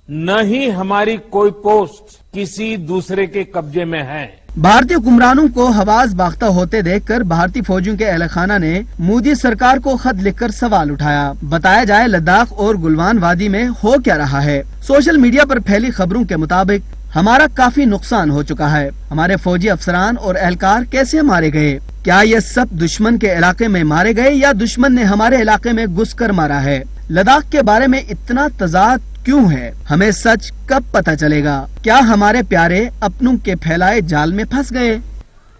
न ही हमारी कोई पोस्ट किसी दूसरे के कब्जे में है। भारतीय हुक्मरानों को हवास बाख्ता होते देखकर भारतीय फौजियों के अहल खाना ने मोदी सरकार को खत लिखकर सवाल उठाया। बताया जाए लद्दाख और गुलवान वादी में हो क्या रहा है। सोशल मीडिया पर फैली खबरों के मुताबिक हमारा काफी नुकसान हो चुका है, हमारे फौजी अफसरान और एहलकार कैसे मारे गए, क्या ये सब दुश्मन के इलाके में मारे गए या दुश्मन ने हमारे इलाके में घुसकर मारा है। लद्दाख के बारे में इतना तजाद क्यों है, हमें सच कब पता चलेगा। क्या हमारे प्यारे अपनों के फैलाए जाल में फंस गए।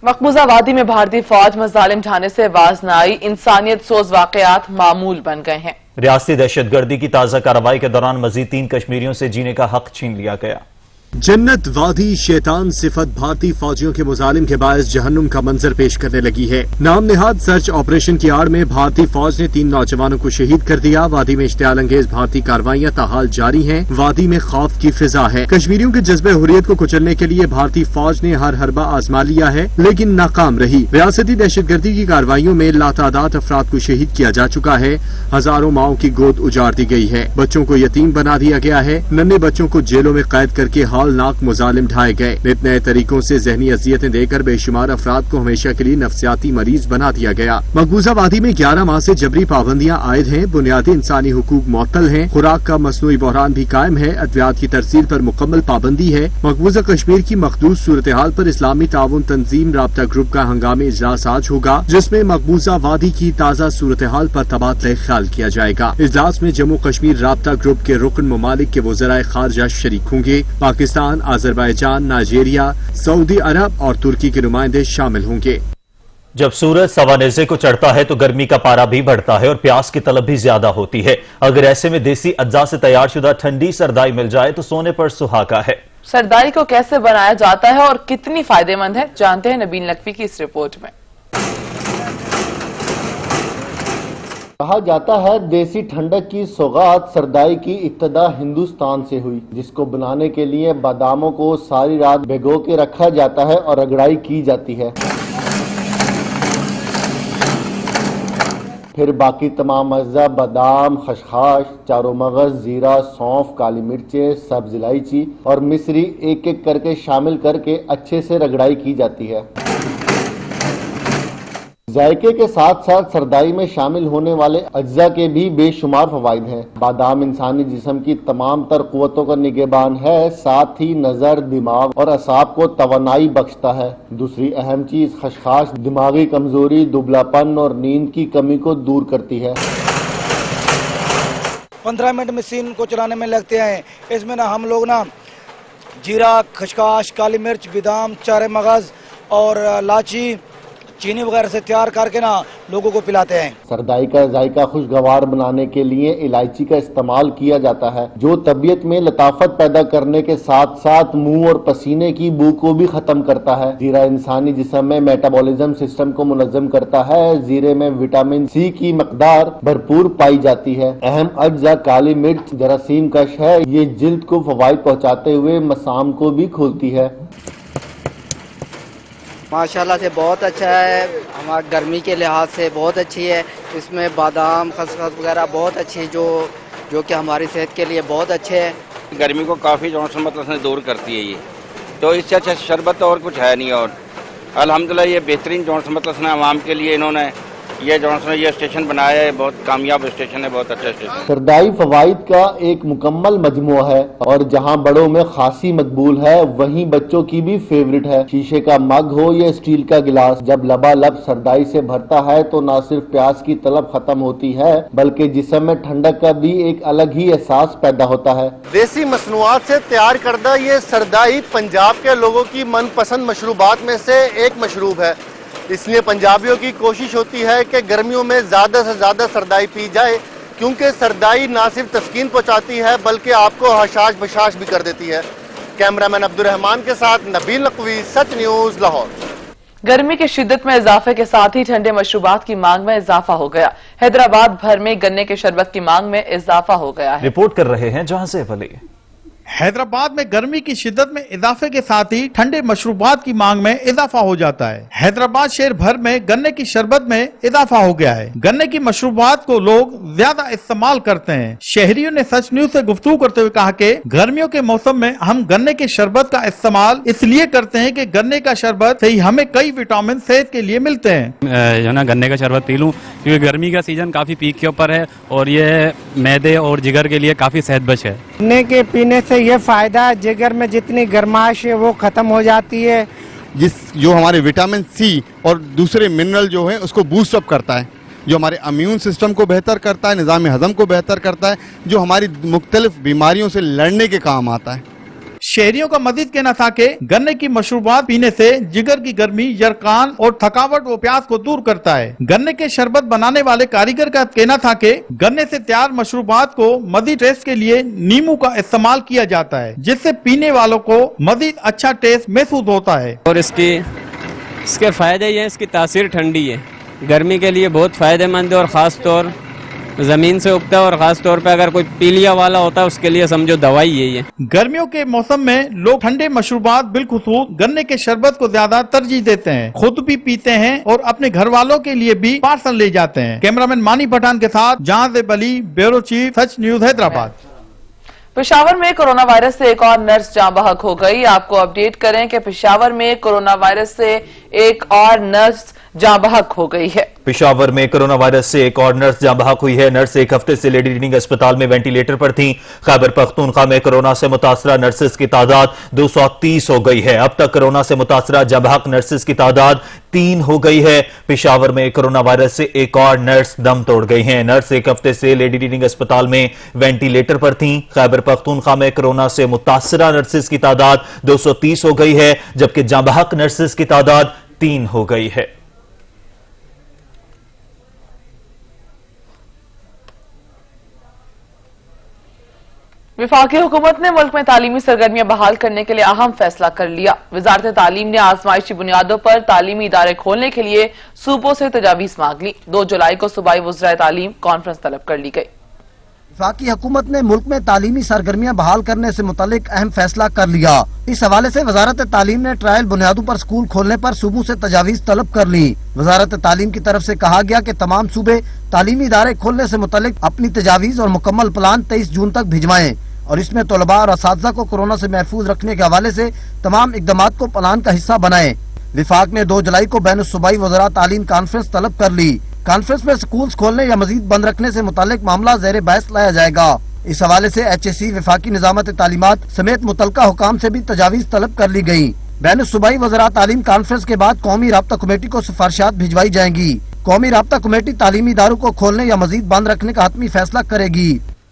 मकबूजा वादी में भारतीय फौज मजालिम ढाने से आवाज न आई, इंसानियत सोज वाकयात मामूल बन गए हैं। रियासती दहशतगर्दी की ताजा कार्रवाई के दौरान मजीद 3 कश्मीरियों से जीने का हक छीन लिया गया। जन्नत वादी शैतान सिफत भारतीय फौजियों के मुजालिम के बायस जहन्नुम का मंजर पेश करने लगी है। नाम निहाद सर्च ऑपरेशन की आड़ में भारतीय फौज ने 3 नौजवानों को शहीद कर दिया। वादी में इश्तियाल अंगेज भारतीय कार्रवाइयां ताहाल जारी हैं। वादी में खौफ की फिजा है। कश्मीरियों के जज्बे हुर्रियत को कुचलने के लिए भारतीय फौज ने हर हरबा आजमा लिया है, लेकिन नाकाम रही। रियासती दहशतगर्दी की कार्रवाइयों में लातादाद अफराद को शहीद किया जा चुका है। हजारों माओं की गोद उजाड़ दी गई है। बच्चों को यतीम बना दिया गया है। नन्हे बच्चों को जेलों में कैद करके नाक मुजालिम ढाए गए। नित नए तरीकों से जहनी अजियतें देकर बेशुमार अफराद को हमेशा के लिए नफ्सियाती मरीज बना दिया गया। मकबूजा वादी में 11 माह से जबरी पाबंदियां आयद हैं। बुनियादी इंसानी हुकूक मुअत्तल हैं। खुराक का मसनूई बहरान भी कायम है। अद्वियात की तरसील पर मुकम्मल पाबंदी है। मकबूजा कश्मीर की मखदूस सूरत हाल पर इस्लामी ताउन तंजीम राब्ता ग्रुप का हंगामी इजलास आज होगा, जिसमें मकबूजा वादी की ताज़ा सूरत हाल पर तबादला ख्याल किया जाएगा। इजलास में जम्मू कश्मीर राब्ता ग्रुप के रुकन ममालिक के वज़राए खारजा शरीक होंगे। पाकिस्तान, अजरबैजान, नाइजीरिया, सऊदी अरब और तुर्की के नुमाइंदे शामिल होंगे। जब सूरज सवानेज़े को चढ़ता है तो गर्मी का पारा भी बढ़ता है और प्यास की तलब भी ज्यादा होती है। अगर ऐसे में देसी अज्जा से तैयार शुदा ठंडी सरदाई मिल जाए तो सोने पर सुहागा है। सरदाई को कैसे बनाया जाता है और कितनी फायदेमंद है, जानते हैं नबील नकवी की इस रिपोर्ट में। कहा जाता है देसी ठंडक की सौगात सरदाई की इब्तदा हिंदुस्तान से हुई, जिसको बनाने के लिए बादामों को सारी रात भिगो के रखा जाता है और रगड़ाई की जाती है। फिर बाकी तमाम अज्जा बादाम, खसखस, चारो मगज, जीरा, सौंफ, काली मिर्चें, सब्ज इलायची और मिश्री एक एक करके शामिल करके अच्छे से रगड़ाई की जाती है। जायके के साथ साथ सरदाई में शामिल होने वाले अज्जा के भी बेशुमार फवाइद हैं। बादाम इंसानी जिस्म की तमाम तर कुव्वतों का निगहबान है, साथ ही नजर, दिमाग और असाब को तवानाई बख्शता है। दूसरी अहम चीज खसखस दिमागी कमजोरी, दुबलापन और नींद की कमी को दूर करती है। 15 मिनट मशीन को चलाने में लगते हैं। इसमें ना हम लोग ना जीरा, खसखस, काली मिर्च, बादाम, चारे मगज और लाची, चीनी वगैरह से तैयार करके ना लोगों को पिलाते हैं। सरदाई का जायका खुशगवार बनाने के लिए इलायची का इस्तेमाल किया जाता है, जो तबीयत में लताफत पैदा करने के साथ साथ मुंह और पसीने की बू को भी खत्म करता है। जीरा इंसानी जिस्म में मेटाबॉलिज्म सिस्टम को मुनज़्ज़म करता है। जीरे में विटामिन सी की मकदार भरपूर पाई जाती है। अहम अज्जा काली मिर्च जरासीम कश है, ये जिल्द को फवाइद पहुँचाते हुए मसाम को भी खोलती है। माशाल्लाह से बहुत अच्छा है, हमारी गर्मी के लिहाज से बहुत अच्छी है। इसमें बादाम, खसखस वगैरह बहुत अच्छी है, जो कि हमारी सेहत के लिए बहुत अच्छे है। गर्मी को काफ़ी जो मतलब दूर करती है ये, तो इससे अच्छा शरबत और कुछ है नहीं। और अल्हम्दुलिल्लाह ये बेहतरीन जो मतलब आवाम के लिए इन्होंने ये स्टेशन बनाया है, बहुत कामयाब स्टेशन है, बहुत अच्छा स्टेशन। सरदाई फवाइद का एक मुकम्मल मजमुआ है और जहां बड़ों में खासी मकबूल है, वहीं बच्चों की भी फेवरेट है। शीशे का मग हो या स्टील का गिलास, जब लबालब सरदाई से भरता है तो न सिर्फ प्यास की तलब खत्म होती है, बल्कि जिस्म में ठंडक का भी एक अलग ही एहसास पैदा होता है। देसी मसनूआत से तैयार करदा ये सरदाई पंजाब के लोगों की मनपसंद मशरूबात में से एक मशरूब है। इसलिए पंजाबियों की कोशिश होती है कि गर्मियों में ज़्यादा से ज़्यादा सरदाई पी जाए, क्योंकि सरदाई ना सिर्फ तस्कीन पहुँचाती है बल्कि आपको हशाश बशाश भी कर देती है। कैमरामैन अब्दुल रहमान के साथ नबील नकवी, सच न्यूज़, लाहौर। गर्मी की शिद्दत में इजाफे के साथ ही ठंडे मशरूबात की मांग में इजाफा हो गया। हैदराबाद भर में गन्ने के शरबत की मांग में इजाफा हो गया है। रिपोर्ट कर रहे हैं जहां से वली। हैदराबाद में गर्मी की शिद्दत में इजाफे के साथ ही ठंडे मशरूबात की मांग में इजाफा हो जाता है। हैदराबाद शहर भर में गन्ने की शरबत में इजाफा हो गया है। गन्ने की मशरूबात को लोग ज्यादा इस्तेमाल करते हैं। शहरियों ने सच न्यूज से गुफ्तगू करते हुए कहा कि गर्मियों के मौसम में हम गन्ने के शरबत का इस्तेमाल इसलिए करते हैं कि गन्ने का शरबत से ही हमें कई विटामिन सेहत के लिए मिलते हैं। जो ना गन्ने का शरबत पी लूं क्योंकि गर्मी का सीजन काफी पीक के ऊपर है और ये मैदे और जिगर के लिए काफी सेहतबख्श है। गन्ने के पीने से ये फायदा है, जिगर में जितनी गर्माश है वो खत्म हो जाती है। जो हमारे विटामिन सी और दूसरे मिनरल जो है उसको बूस्ट अप करता है, जो हमारे इम्यून सिस्टम को बेहतर करता है, निज़ाम हजम को बेहतर करता है, जो हमारी मुख्तलिफ बीमारियों से लड़ने के काम आता है। शहरियों का मजीद कहना था कि गन्ने की मशरूबात पीने से जिगर की गर्मी, यरकान और थकावट व प्यास को दूर करता है। गन्ने के शरबत बनाने वाले कारीगर का कहना था कि गन्ने से तैयार मशरूबात को मजीद टेस्ट के लिए नींबू का इस्तेमाल किया जाता है, जिससे पीने वालों को मजीद अच्छा टेस्ट महसूस होता है। और इसके फायदे ये हैं, इसकी तासीर ठंडी है, गर्मी के लिए बहुत फायदेमंद है और खास तौर जमीन से उगता है और खास तौर पे अगर कोई पीलिया वाला होता है उसके लिए समझो दवाई यही है। गर्मियों के मौसम में लोग ठंडे मशरूबात बिलखुसूस गन्ने के शरबत को ज्यादा तरजीह देते हैं, खुद भी पीते हैं और अपने घर वालों के लिए भी पार्सल ले जाते हैं। कैमरामैन मानी पठान के साथ जहां से बली, ब्यूरो चीफ, सच न्यूज हैदराबाद। पेशावर में कोरोना वायरस से एक और नर्स जाँ बहक हो गई। आपको अपडेट करें कि पेशावर में कोरोना वायरस से एक और नर्स जाँ बहक हो गई है। पेशावर में कोरोना वायरस से एक और नर्स जाँ बहक हुई है। नर्स एक हफ्ते से लेडी रीडिंग अस्पताल में वेंटिलेटर पर थी। खैबर पख्तूनख्वा में कोरोना से मुतासरा नर्सेस की तादाद 230 हो गई है। अब तक कोरोना से मुतासरा जाँ बहक नर्सेस की तादाद 3 हो गई है। पेशावर में कोरोना वायरस से एक और नर्स दम तोड़ गई है। नर्स एक हफ्ते से लेडी रीडिंग अस्पताल में वेंटिलेटर पर थी। खैबर पख्तूनख्वा में कोरोना से मुतासरा नर्सेस की तादाद 230 हो गई है, जबकि जाँ बहक नर्सेस की तादाद 3 हो गई है। वफाकी हुकूमत ने मुल्क में तालीमी सरगर्मियां बहाल करने के लिए अहम फैसला कर लिया। वजारत तालीम ने आजमाइशी बुनियादों पर तालीमी इदारे खोलने के लिए सूबों से तजावीज मांग ली। 2 जुलाई को सूबाई वज़राए तालीम कॉन्फ्रेंस तलब कर ली गई। वफाकी हुकूमत ने मुल्क में तालीमी सरगर्मियां बहाल करने से मुतालिक अहम फैसला कर लिया। इस हवाले से वजारत तालीम ने ट्रायल बुनियादों पर स्कूल खोलने पर सूबों से तजावीज तलब कर ली। वजारत तालीम की तरफ से कहा गया कि तमाम सूबे तालीमी इदारे खोलने से मुतालिक अपनी तजावीज और मुकम्मल प्लान 23 जून तक भिजवाएं और इसमें तलबा और असातिज़ा को कोरोना से महफूज रखने के हवाले से तमाम इक़दामात को प्लान का हिस्सा बनाएं। विफाक ने 2 जुलाई को बैन सूबाई वज़रा तालीम कॉन्फ्रेंस तलब कर ली। कॉन्फ्रेंस में स्कूल खोलने या मजीद बंद रखने से मुतालिक मामला ज़ेर बहस लाया जाएगा। इस हवाले से HSC, वफाकी निज़ामत तालीमात समेत मुतलका हुकाम से भी तजावीज तलब कर ली गयी। बैन सूबाई वज़रा तालीम कॉन्फ्रेंस के बाद कौमी राब्ता कमेटी को सिफारिशात भिजवाई जाएंगी। कौमी राब्ता कमेटी तालीमी इदारों को खोलने या मजीद बंद रखने का हतमी फैसला करेगी।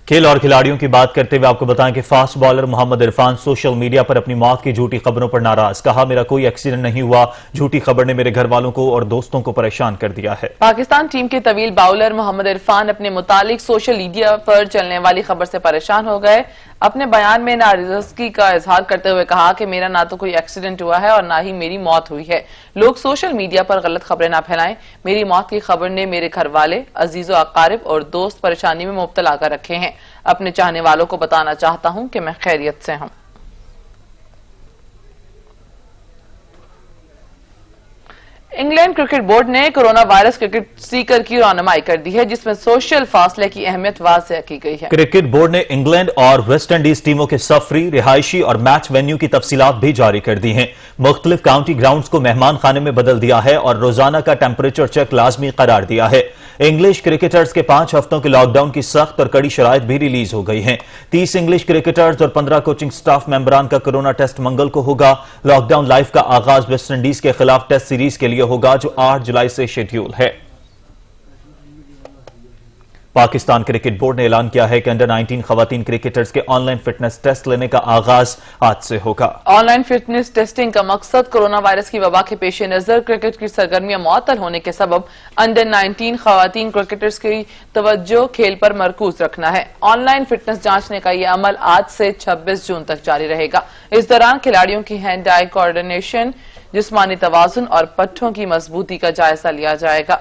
खेल और खिलाड़ियों की बात करते हुए आपको बताएं कि fast bowler Mohammad Irfan social media पर अपनी मौत की झूठी खबरों पर नाराज। कहा, मेरा कोई एक्सीडेंट नहीं हुआ, झूठी खबर ने मेरे घर वालों को और दोस्तों को परेशान कर दिया है। पाकिस्तान टीम के तवील बाउलर मोहम्मद इरफान अपने मुतालिक सोशल मीडिया पर चलने वाली खबर से परेशान हो गए। अपने बयान में नाराजगी का इजहार करते हुए कहा कि मेरा ना तो कोई एक्सीडेंट हुआ है और ना ही मेरी मौत हुई है। लोग सोशल मीडिया पर गलत खबरें ना फैलाएं। मेरी मौत की खबर ने मेरे घर वाले, अजीजों, अकारिब और दोस्त परेशानी में मुब्तला कर रखे हैं। अपने चाहने वालों को बताना चाहता हूं कि मैं खैरियत से हूं। इंग्लैंड क्रिकेट बोर्ड ने कोरोना वायरस क्रिकेट सीकर की रहनुमाई कर दी है, जिसमें सोशल फासले की अहमियत वाज़ेह की गई है। क्रिकेट बोर्ड ने इंग्लैंड और वेस्ट इंडीज टीमों के सफरी, रिहायशी और मैच वेन्यू की तफसीलात भी जारी कर दी हैं। मुख्तलिफ काउंटी ग्राउंड्स को मेहमान खाने में बदल दिया है और रोजाना का टेम्परेचर चेक लाजमी करार दिया है। इंग्लिश क्रिकेटर्स के 5 हफ्तों के लॉकडाउन की सख्त और कड़ी शराइत भी रिलीज हो गई हैं। 30 इंग्लिश क्रिकेटर्स और 15 कोचिंग स्टाफ मेंबरान का कोरोना टेस्ट मंगल को होगा। लॉकडाउन लाइफ का आगाज वेस्ट इंडीज के खिलाफ टेस्ट सीरीज के लिए होगा, जो 8 जुलाई से शेड्यूल है। पाकिस्तान क्रिकेट बोर्ड ने ऐलान किया है कि अंडर 19 खवातीन क्रिकेटर्स के ऑनलाइन फिटनेस टेस्ट लेने का आगाज आज से होगा। ऑनलाइन फिटनेस टेस्टिंग का मकसद कोरोना वायरस की वबा के पेश नजर क्रिकेट की सरगर्मियां मुअत्तल होने के सबब अंडर 19 खवातीन क्रिकेटर्स की तवज्जो खेल पर मरकूज रखना है। ऑनलाइन फिटनेस जांचने का यह अमल आज से 26 जून तक जारी रहेगा। इस दौरान खिलाड़ियों की हैंड आई कोऑर्डिनेशन, जिस्मानी तवाजुन और पट्टों की मजबूती का जायजा लिया जाएगा।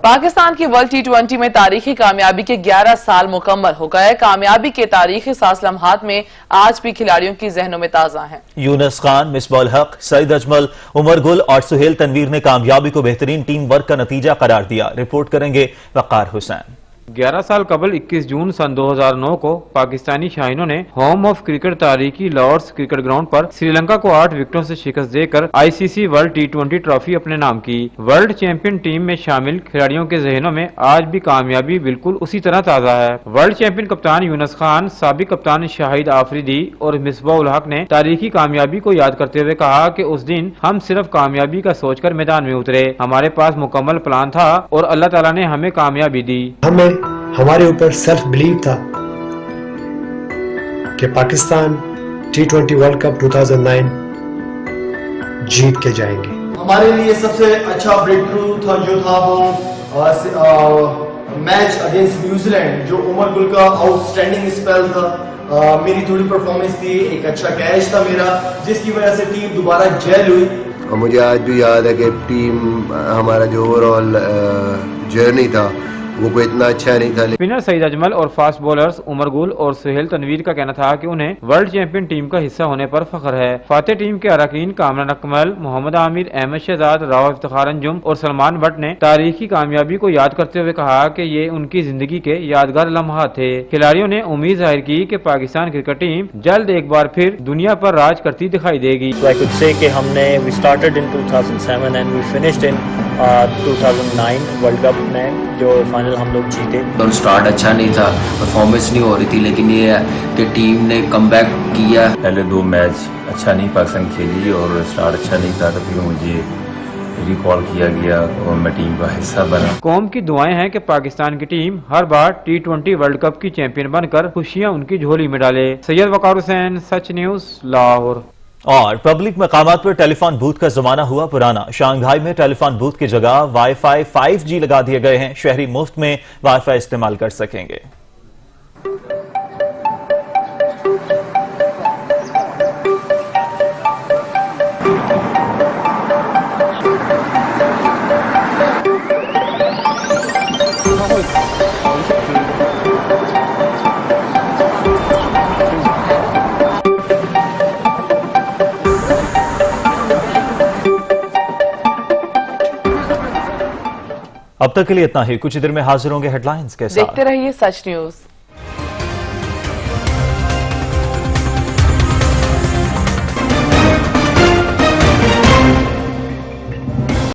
पाकिस्तान की वर्ल्ड T20 में तारीखी कामयाबी के 11 साल मुकम्मल हो गए। कामयाबी के तारीखी सास लम्हात में आज भी खिलाड़ियों की जहनों में ताजा हैं। यूनुस खान, मिसबाह उल हक, सईद अजमल, उमर गुल और सुहेल तनवीर ने कामयाबी को बेहतरीन टीम वर्क का नतीजा करार दिया। रिपोर्ट करेंगे वक़ार हुसैन। 11 साल कबल 21 जून सन 2009 को पाकिस्तानी शाहीनों ने होम ऑफ क्रिकेट तारीखी लॉर्ड्स क्रिकेट ग्राउंड पर श्रीलंका को 8 विकेटों से शिकस्त देकर ICC वर्ल्ड T20 ट्रॉफी अपने नाम की। वर्ल्ड चैंपियन टीम में शामिल खिलाड़ियों के जहनों में आज भी कामयाबी बिल्कुल उसी तरह ताज़ा है। वर्ल्ड चैंपियन कप्तान यूनुस खान, साबिक कप्तान शाहिद आफरीदी और मिसबाह उल हक ने तारीखी कामयाबी को याद करते हुए कहा कि उस दिन हम सिर्फ कामयाबी का सोचकर मैदान में उतरे, हमारे पास मुकम्मल प्लान था और अल्लाह ताला ने हमें कामयाबी दी। हमारे ऊपर सेल्फ बिलीव था कि पाकिस्तान T20 वर्ल्ड कप 2009 जीत के जाएंगे। हमारे लिए सबसे अच्छा ब्रेक थ्रू था जो था वो मैच अगेंस्ट न्यूजीलैंड, जो उमर गुल का आउटस्टैंडिंग स्पेल था। मेरी थोड़ी परफॉर्मेंस थी, एक अच्छा कैच था मेरा, जिसकी वजह से टीम दोबारा जेल हुई। और मुझे आज भी याद है कि टीम हमारा जो ओवरऑल जर्नी था वो कोई इतना अच्छा नहीं था। स्पिनर सईद अजमल और फास्ट बॉलर्स उमर गुल और सुहेल तनवीर का कहना था कि उन्हें वर्ल्ड चैंपियन टीम का हिस्सा होने पर फख्र है। फातेह टीम के अरकान कामरान अकमल, मोहम्मद आमिर, अहमद शहजाद, राव इफ्तिखार अंजुम और सलमान भट्ट ने तारीखी कामयाबी को याद करते हुए कहा कि ये उनकी जिंदगी के यादगार लम्हात थे। खिलाड़ियों ने उम्मीद जाहिर की कि पाकिस्तान क्रिकेट टीम जल्द एक बार फिर दुनिया पर राज करती दिखाई देगी। We started in 2007 and we finished in 2009 world cup में जो फाइनल हम लोग जीते। और स्टार्ट अच्छा नहीं था, परफॉर्मेंस नहीं हो रही थी, लेकिन ये है कि टीम ने कमबैक किया। पहले 2 मैच अच्छा नहीं पाकिस्तान खेली और स्टार्ट अच्छा नहीं था, तो फिर मुझे रिकॉल किया गया और मैं टीम का हिस्सा बना। कौम की दुआएं हैं कि पाकिस्तान की टीम हर बार T20 वर्ल्ड कप की चैंपियन बनकर खुशियां उनकी झोली में डाले। सैयद वकार हुसैन, सच न्यूज, लाहौर। और पब्लिक मकामात पर टेलीफोन बूथ का जमाना हुआ पुराना। शांघाई में टेलीफोन बूथ की जगह वाईफाई 5G लगा दिए गए हैं। शहरी मुफ्त में वाईफाई इस्तेमाल कर सकेंगे। अब तक के लिए इतना ही। कुछ देर में हाजिर होंगे हेडलाइंस के साथ। देखते रहिए सच न्यूज।